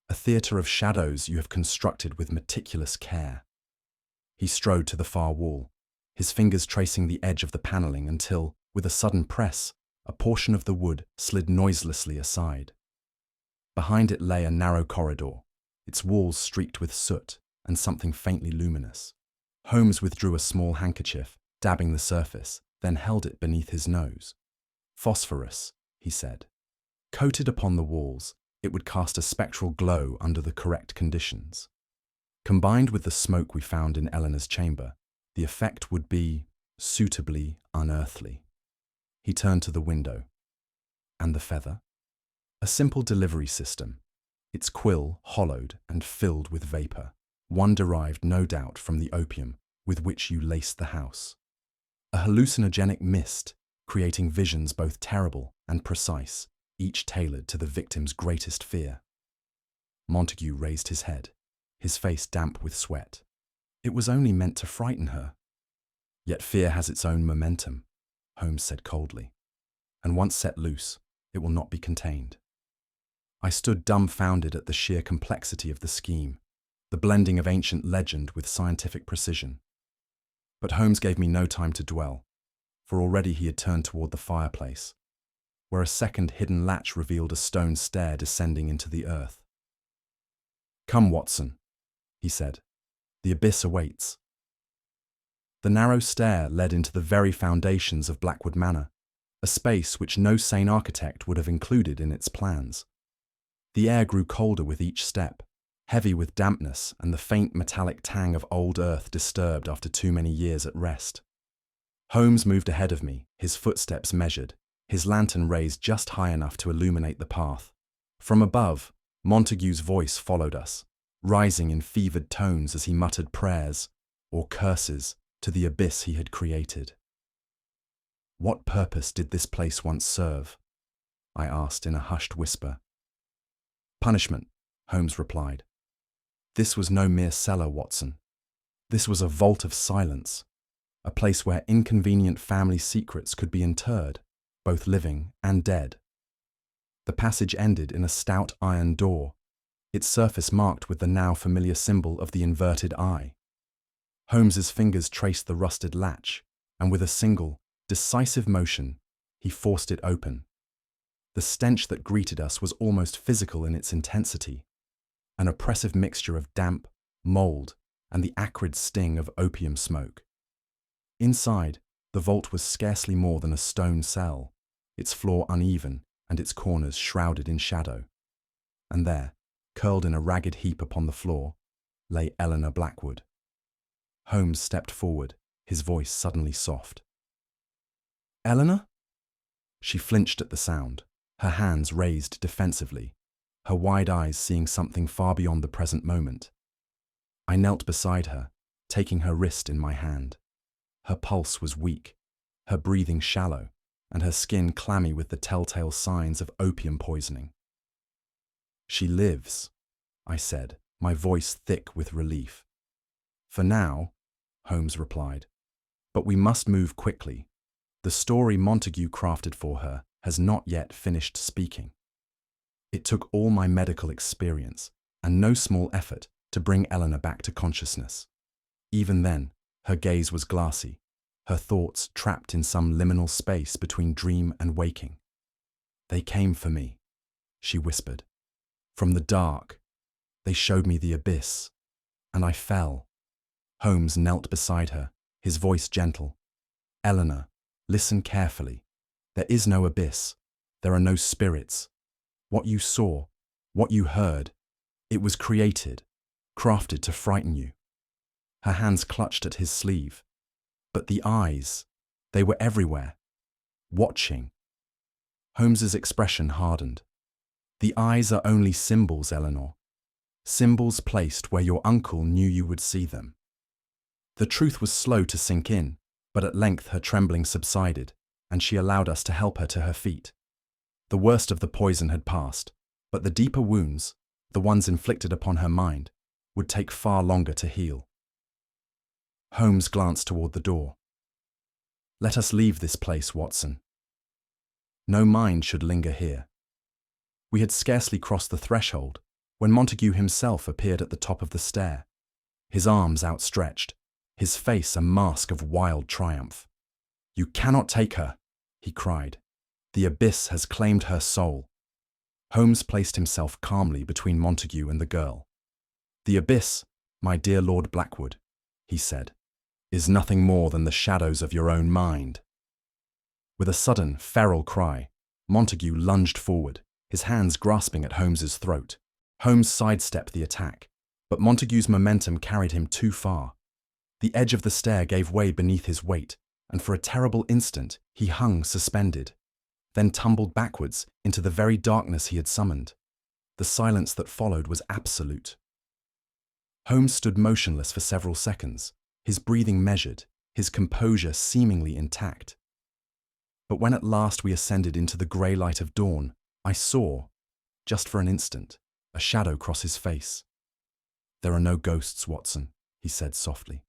a theatre of shadows you have constructed with meticulous care. He strode to the far wall, his fingers tracing the edge of the panelling until, with a sudden press, a portion of the wood slid noiselessly aside. Behind it lay a narrow corridor, its walls streaked with soot and something faintly luminous. Holmes withdrew a small handkerchief, dabbing the surface, then held it beneath his nose. Phosphorus, he said. Coated upon the walls, it would cast a spectral glow under the correct conditions. Combined with the smoke we found in Eleanor's chamber, the effect would be suitably unearthly. He turned to the window. And the feather? A simple delivery system, its quill hollowed and filled with vapor, one derived no doubt from the opium with which you laced the house. A hallucinogenic mist, creating visions both terrible and precise, each tailored to the victim's greatest fear. Montague raised his head, his face damp with sweat. It was only meant to frighten her. Yet fear has its own momentum, Holmes said coldly, and once set loose, it will not be contained. I stood dumbfounded at the sheer complexity of the scheme, the blending of ancient legend with scientific precision. But Holmes gave me no time to dwell, for already he had turned toward the fireplace. where a second hidden latch revealed a stone stair descending into the earth. "Come, Watson," he said. "The abyss awaits." The narrow stair led into the very foundations of Blackwood Manor, a space which no sane architect would have included in its plans. The air grew colder with each step, heavy with dampness and the faint metallic tang of old earth disturbed after too many years at rest. Holmes moved ahead of me, his footsteps measured, his lantern raised just high enough to illuminate the path. From above, Montague's voice followed us, rising in fevered tones as he muttered prayers, or curses, to the abyss he had created. "What purpose did this place once serve?" I asked in a hushed whisper. "Punishment," Holmes replied. "This was no mere cellar, Watson. This was a vault of silence, a place where inconvenient family secrets could be interred, both living and dead." The passage ended in a stout iron door, its surface marked with the now familiar symbol of the inverted eye. Holmes's fingers traced the rusted latch, and with a single, decisive motion, he forced it open. The stench that greeted us was almost physical in its intensity, an oppressive mixture of damp, mold, and the acrid sting of opium smoke. Inside, the vault was scarcely more than a stone cell, its floor uneven and its corners shrouded in shadow. And there, curled in a ragged heap upon the floor, lay Eleanor Blackwood. Holmes stepped forward, his voice suddenly soft. "Eleanor?" She flinched at the sound, her hands raised defensively, her wide eyes seeing something far beyond the present moment. I knelt beside her, taking her wrist in my hand. Her pulse was weak, her breathing shallow, and her skin clammy with the telltale signs of opium poisoning. "She lives," I said, my voice thick with relief. "For now," Holmes replied, "but we must move quickly. The story Montague crafted for her has not yet finished speaking." It took all my medical experience, and no small effort, to bring Eleanor back to consciousness. Even then, her gaze was glassy, her thoughts trapped in some liminal space between dream and waking. "They came for me," she whispered. "From the dark. They showed me the abyss, and I fell." Holmes knelt beside her, his voice gentle. "Eleanor, listen carefully. There is no abyss. There are no spirits. What you saw, what you heard, it was created, crafted to frighten you." Her hands clutched at his sleeve. But the eyes, they were everywhere, watching. Holmes's expression hardened. "The eyes are only symbols, Eleanor. Symbols placed where your uncle knew you would see them." The truth was slow to sink in, but at length her trembling subsided, and she allowed us to help her to her feet. The worst of the poison had passed, but the deeper wounds, the ones inflicted upon her mind, would take far longer to heal. Holmes glanced toward the door. "Let us leave this place, Watson. No mind should linger here." We had scarcely crossed the threshold when Montague himself appeared at the top of the stair, his arms outstretched, his face a mask of wild triumph. "You cannot take her," he cried. "The abyss has claimed her soul." Holmes placed himself calmly between Montague and the girl. "The abyss, my dear Lord Blackwood," he said, "is nothing more than the shadows of your own mind." With a sudden, feral cry, Montague lunged forward, his hands grasping at Holmes's throat. Holmes sidestepped the attack, but Montague's momentum carried him too far. The edge of the stair gave way beneath his weight, and for a terrible instant he hung suspended, then tumbled backwards into the very darkness he had summoned. The silence that followed was absolute. Holmes stood motionless for several seconds, his breathing measured, his composure seemingly intact. But when at last we ascended into the grey light of dawn, I saw, just for an instant, a shadow cross his face. "There are no ghosts, Watson," he said softly,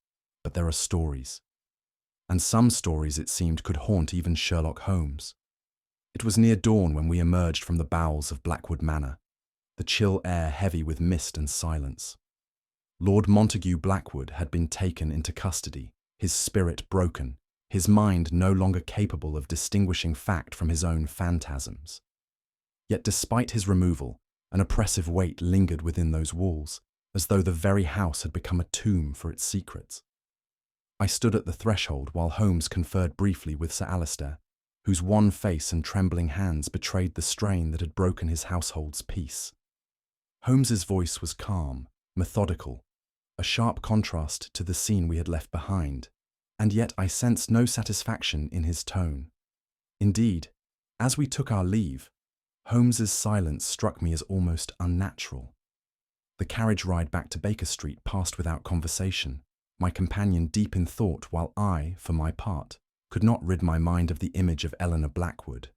"but there are stories." And some stories, it seemed, could haunt even Sherlock Holmes. It was near dawn when we emerged from the bowels of Blackwood Manor, the chill air heavy with mist and silence. Lord Montague Blackwood had been taken into custody, his spirit broken, his mind no longer capable of distinguishing fact from his own phantasms. Yet despite his removal, an oppressive weight lingered within those walls, as though the very house had become a tomb for its secrets. I stood at the threshold while Holmes conferred briefly with Sir Alistair, whose wan face and trembling hands betrayed the strain that had broken his household's peace. Holmes's voice was calm, methodical, a sharp contrast to the scene we had left behind, and yet I sensed no satisfaction in his tone. Indeed, as we took our leave, Holmes's silence struck me as almost unnatural. The carriage ride back to Baker Street passed without conversation, my companion deep in thought while I, for my part, could not rid my mind of the image of Eleanor Blackwood.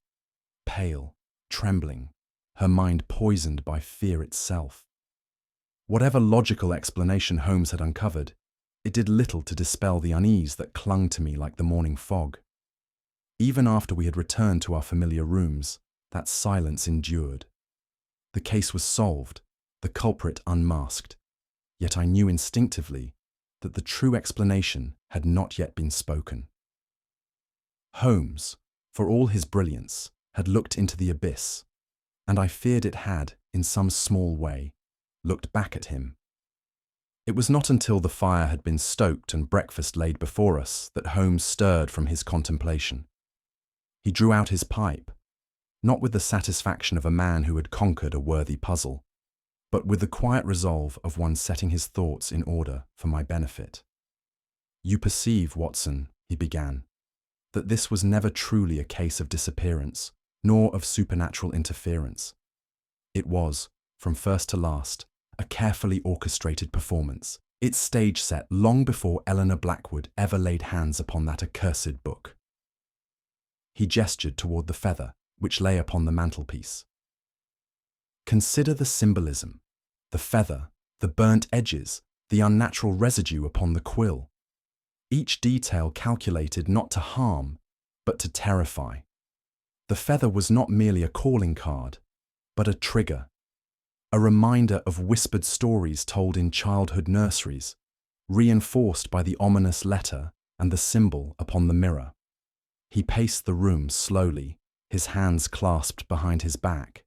Pale, trembling, her mind poisoned by fear itself. Whatever logical explanation Holmes had uncovered, it did little to dispel the unease that clung to me like the morning fog. Even after we had returned to our familiar rooms, that silence endured. The case was solved, the culprit unmasked, yet I knew instinctively that the true explanation had not yet been spoken. Holmes, for all his brilliance, had looked into the abyss, and I feared it had, in some small way, looked back at him. It was not until the fire had been stoked and breakfast laid before us that Holmes stirred from his contemplation. He drew out his pipe, not with the satisfaction of a man who had conquered a worthy puzzle, but with the quiet resolve of one setting his thoughts in order for my benefit. "You perceive, Watson," he began, "that this was never truly a case of disappearance, nor of supernatural interference. It was, from first to last, a carefully orchestrated performance, its stage set long before Eleanor Blackwood ever laid hands upon that accursed book." He gestured toward the feather, which lay upon the mantelpiece. "Consider the symbolism, the feather, the burnt edges, the unnatural residue upon the quill. Each detail calculated not to harm, but to terrify. The feather was not merely a calling card, but a trigger, a reminder of whispered stories told in childhood nurseries, reinforced by the ominous letter and the symbol upon the mirror." He paced the room slowly, his hands clasped behind his back.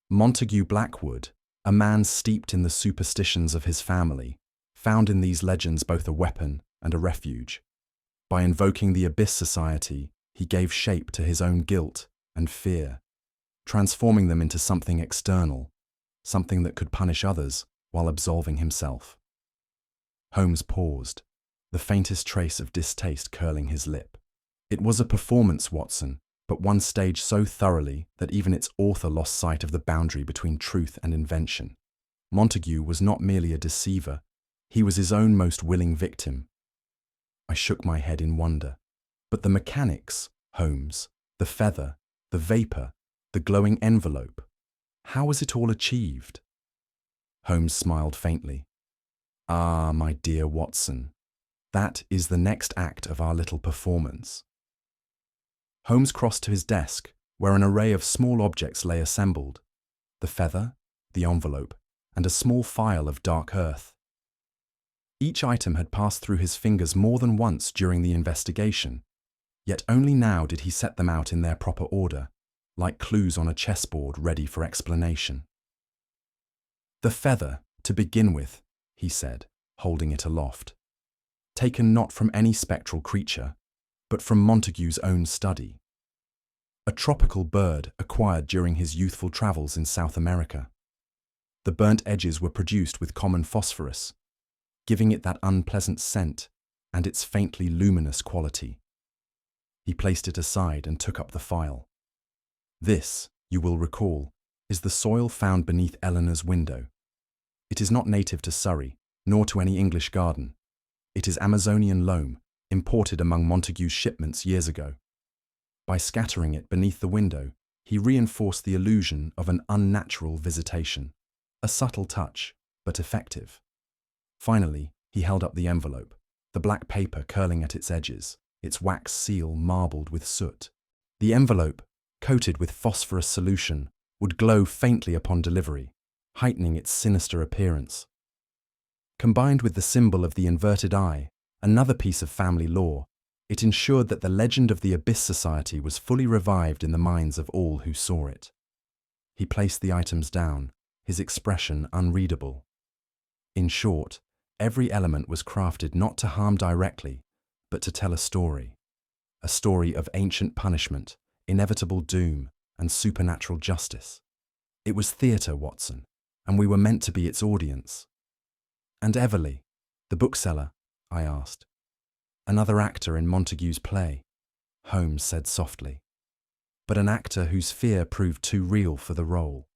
Montague Blackwood, a man steeped in the superstitions of his family, found in these legends both a weapon and a refuge. By invoking the Abyss Society, he gave shape to his own guilt and fear, transforming them into something external, something that could punish others while absolving himself. Holmes paused, the faintest trace of distaste curling his lip. "It was a performance, Watson, but one staged so thoroughly that even its author lost sight of the boundary between truth and invention. Montague was not merely a deceiver, he was his own most willing victim." I shook my head in wonder. "But the mechanics, Holmes, the feather, the vapour, the glowing envelope, how was it all achieved?" Holmes smiled faintly. "Ah, my dear Watson, that is the next act of our little performance." Holmes crossed to his desk, where an array of small objects lay assembled: the feather, the envelope, and a small phial of dark earth. Each item had passed through his fingers more than once during the investigation, yet only now did he set them out in their proper order, like clues on a chessboard ready for explanation. "The feather, to begin with," he said, holding it aloft, "taken not from any spectral creature, but from Montague's own study. A tropical bird acquired during his youthful travels in South America. The burnt edges were produced with common phosphorus, giving it that unpleasant scent and its faintly luminous quality." He placed it aside and took up the phial. "This, you will recall, is the soil found beneath Eleanor's window. It is not native to Surrey, nor to any English garden. It is Amazonian loam, imported among Montague's shipments years ago. By scattering it beneath the window, he reinforced the illusion of an unnatural visitation, a subtle touch, but effective. Finally, he held up the envelope, the black paper curling at its edges, its wax seal marbled with soot. The envelope, coated with phosphorus solution, would glow faintly upon delivery, heightening its sinister appearance. Combined with the symbol of the inverted eye, another piece of family lore, It ensured that the legend of the Abyss Society was fully revived in the minds of all who saw it. He placed the items down, his expression unreadable. In short, every element was crafted not to harm directly, but to tell a story of ancient punishment, inevitable doom, and supernatural justice. It was theatre, Watson, and we were meant to be its audience. And Everleigh, the bookseller? I asked. Another actor in Montague's play, Holmes said softly, but an actor whose fear proved too real for the role.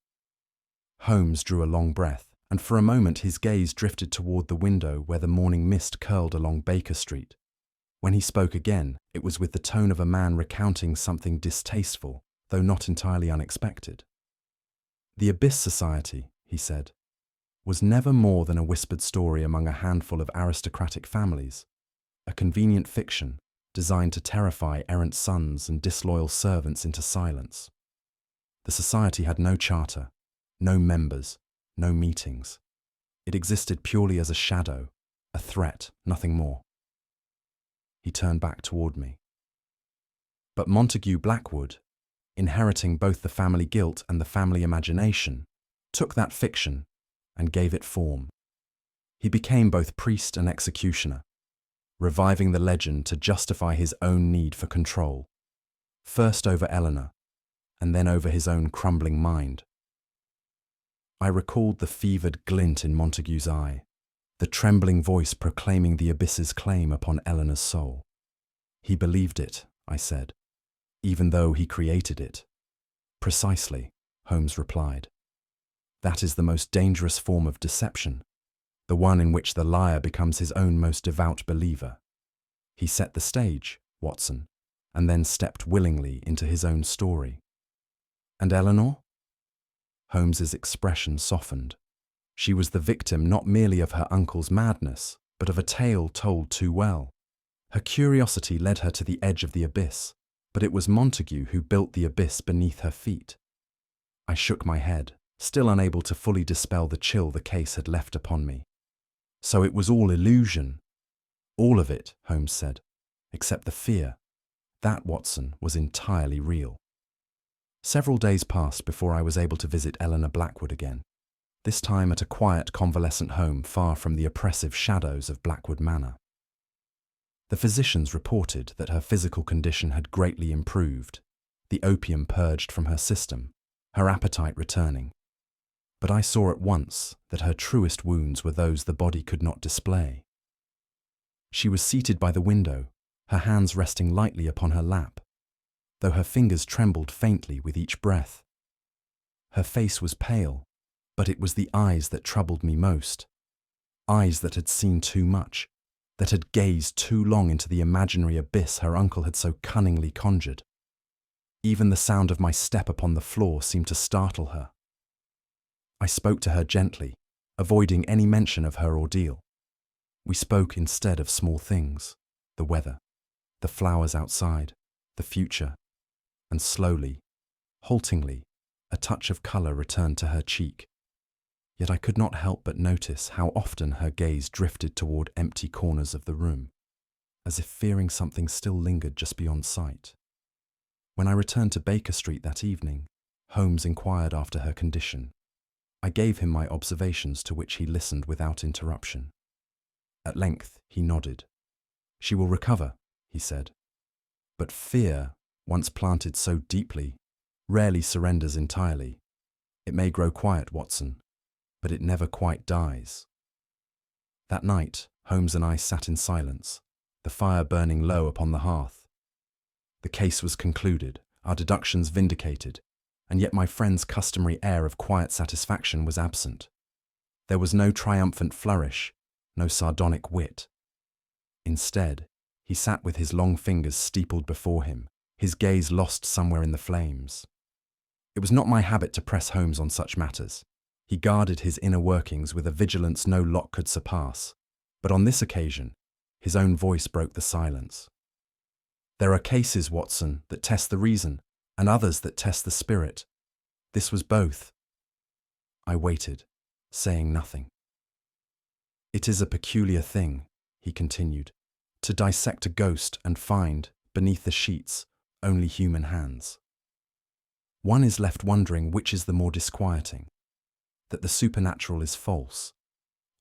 Holmes drew a long breath, and for a moment his gaze drifted toward the window where the morning mist curled along Baker Street. When he spoke again, it was with the tone of a man recounting something distasteful, though not entirely unexpected. The Abyss Society, he said, was never more than a whispered story among a handful of aristocratic families, a convenient fiction designed to terrify errant sons and disloyal servants into silence. The society had no charter, no members, no meetings. It existed purely as a shadow, a threat, nothing more. He turned back toward me. But Montague Blackwood, inheriting both the family guilt and the family imagination, took that fiction and gave it form. He became both priest and executioner, reviving the legend to justify his own need for control, first over Eleanor, and then over his own crumbling mind. I recalled the fevered glint in Montague's eye, the trembling voice proclaiming the abyss's claim upon Eleanor's soul. He believed it, I said, even though he created it. Precisely, Holmes replied. That is the most dangerous form of deception, the one in which the liar becomes his own most devout believer. He set the stage, Watson, and then stepped willingly into his own story. And Eleanor? Holmes's expression softened. She was the victim not merely of her uncle's madness, but of a tale told too well. Her curiosity led her to the edge of the abyss, but it was Montague who built the abyss beneath her feet. I shook my head, still unable to fully dispel the chill the case had left upon me. So it was all illusion. All of it, Holmes said, except the fear. That, Watson, was entirely real. Several days passed before I was able to visit Eleanor Blackwood again, this time at a quiet convalescent home far from the oppressive shadows of Blackwood Manor. The physicians reported that her physical condition had greatly improved, the opium purged from her system, her appetite returning. But I saw at once that her truest wounds were those the body could not display. She was seated by the window, her hands resting lightly upon her lap, though her fingers trembled faintly with each breath. Her face was pale, but it was the eyes that troubled me most. Eyes that had seen too much, that had gazed too long into the imaginary abyss her uncle had so cunningly conjured. Even the sound of my step upon the floor seemed to startle her. I spoke to her gently, avoiding any mention of her ordeal. We spoke instead of small things, the weather, the flowers outside, the future, and slowly, haltingly, a touch of colour returned to her cheek. Yet I could not help but notice how often her gaze drifted toward empty corners of the room, as if fearing something still lingered just beyond sight. When I returned to Baker Street that evening, Holmes inquired after her condition. I gave him my observations, to which he listened without interruption. At length he nodded. "She will recover," he said. "But fear, once planted so deeply, rarely surrenders entirely. It may grow quiet, Watson, but it never quite dies." That night, Holmes and I sat in silence, the fire burning low upon the hearth. The case was concluded, our deductions vindicated, and yet my friend's customary air of quiet satisfaction was absent. There was no triumphant flourish, no sardonic wit. Instead, he sat with his long fingers steepled before him, his gaze lost somewhere in the flames. It was not my habit to press Holmes on such matters. He guarded his inner workings with a vigilance no lock could surpass, but on this occasion, his own voice broke the silence. "There are cases, Watson, that test the reason, and others that test the spirit. This was both." I waited, saying nothing. "It is a peculiar thing," he continued, to dissect a ghost and find, beneath the sheets, only human hands. One is left wondering which is the more disquieting, that the supernatural is false,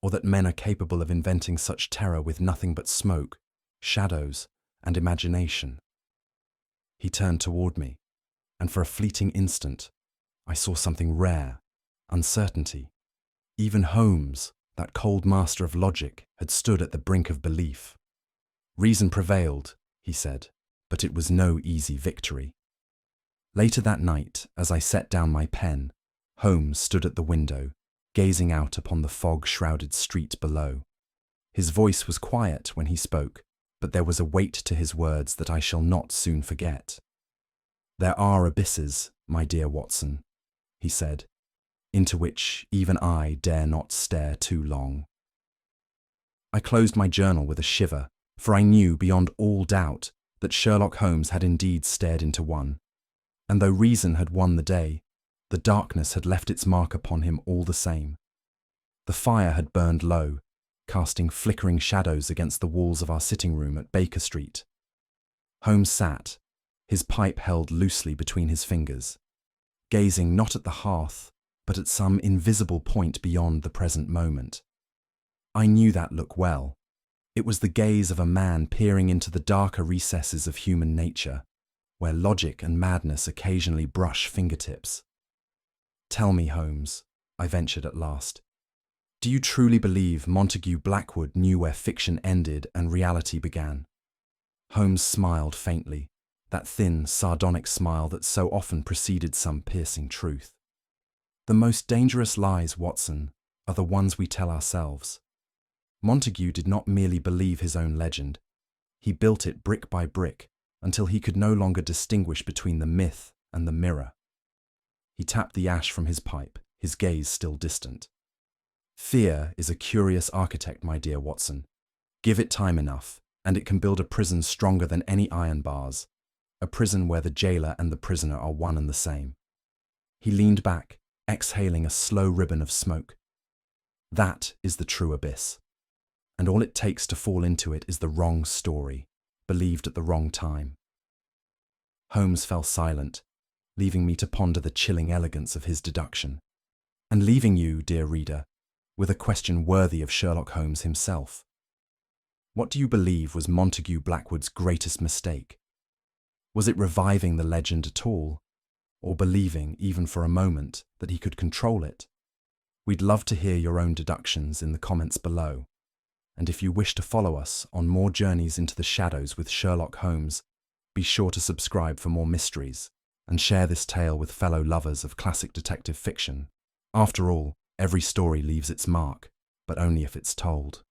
or that men are capable of inventing such terror with nothing but smoke, shadows, and imagination. He turned toward me, and for a fleeting instant, I saw something rare, uncertainty. Even Holmes, that cold master of logic, had stood at the brink of belief. Reason prevailed, he said, but it was no easy victory. Later that night, as I set down my pen, Holmes stood at the window, gazing out upon the fog-shrouded street below. His voice was quiet when he spoke, but there was a weight to his words that I shall not soon forget. "There are abysses, my dear Watson," he said, "into which even I dare not stare too long." I closed my journal with a shiver, for I knew beyond all doubt that Sherlock Holmes had indeed stared into one. And though reason had won the day, the darkness had left its mark upon him all the same. The fire had burned low, casting flickering shadows against the walls of our sitting room at Baker Street. Holmes sat, his pipe held loosely between his fingers, gazing not at the hearth, but at some invisible point beyond the present moment. I knew that look well. It was the gaze of a man peering into the darker recesses of human nature, where logic and madness occasionally brush fingertips. "Tell me, Holmes," I ventured at last, "do you truly believe Montague Blackwood knew where fiction ended and reality began?" Holmes smiled faintly, that thin, sardonic smile that so often preceded some piercing truth. "The most dangerous lies, Watson, are the ones we tell ourselves. Montague did not merely believe his own legend. He built it brick by brick until he could no longer distinguish between the myth and the mirror." He tapped the ash from his pipe, his gaze still distant. "Fear is a curious architect, my dear Watson. Give it time enough, and it can build a prison stronger than any iron bars, a prison where the jailer and the prisoner are one and the same." He leaned back, exhaling a slow ribbon of smoke. "That is the true abyss, and all it takes to fall into it is the wrong story, believed at the wrong time." Holmes fell silent, leaving me to ponder the chilling elegance of his deduction, and leaving you, dear reader, with a question worthy of Sherlock Holmes himself. What do you believe was Montague Blackwood's greatest mistake? Was it reviving the legend at all, or believing, even for a moment, that he could control it? We'd love to hear your own deductions in the comments below, and if you wish to follow us on more journeys into the shadows with Sherlock Holmes, be sure to subscribe for more mysteries, and share this tale with fellow lovers of classic detective fiction. After all, every story leaves its mark, but only if it's told.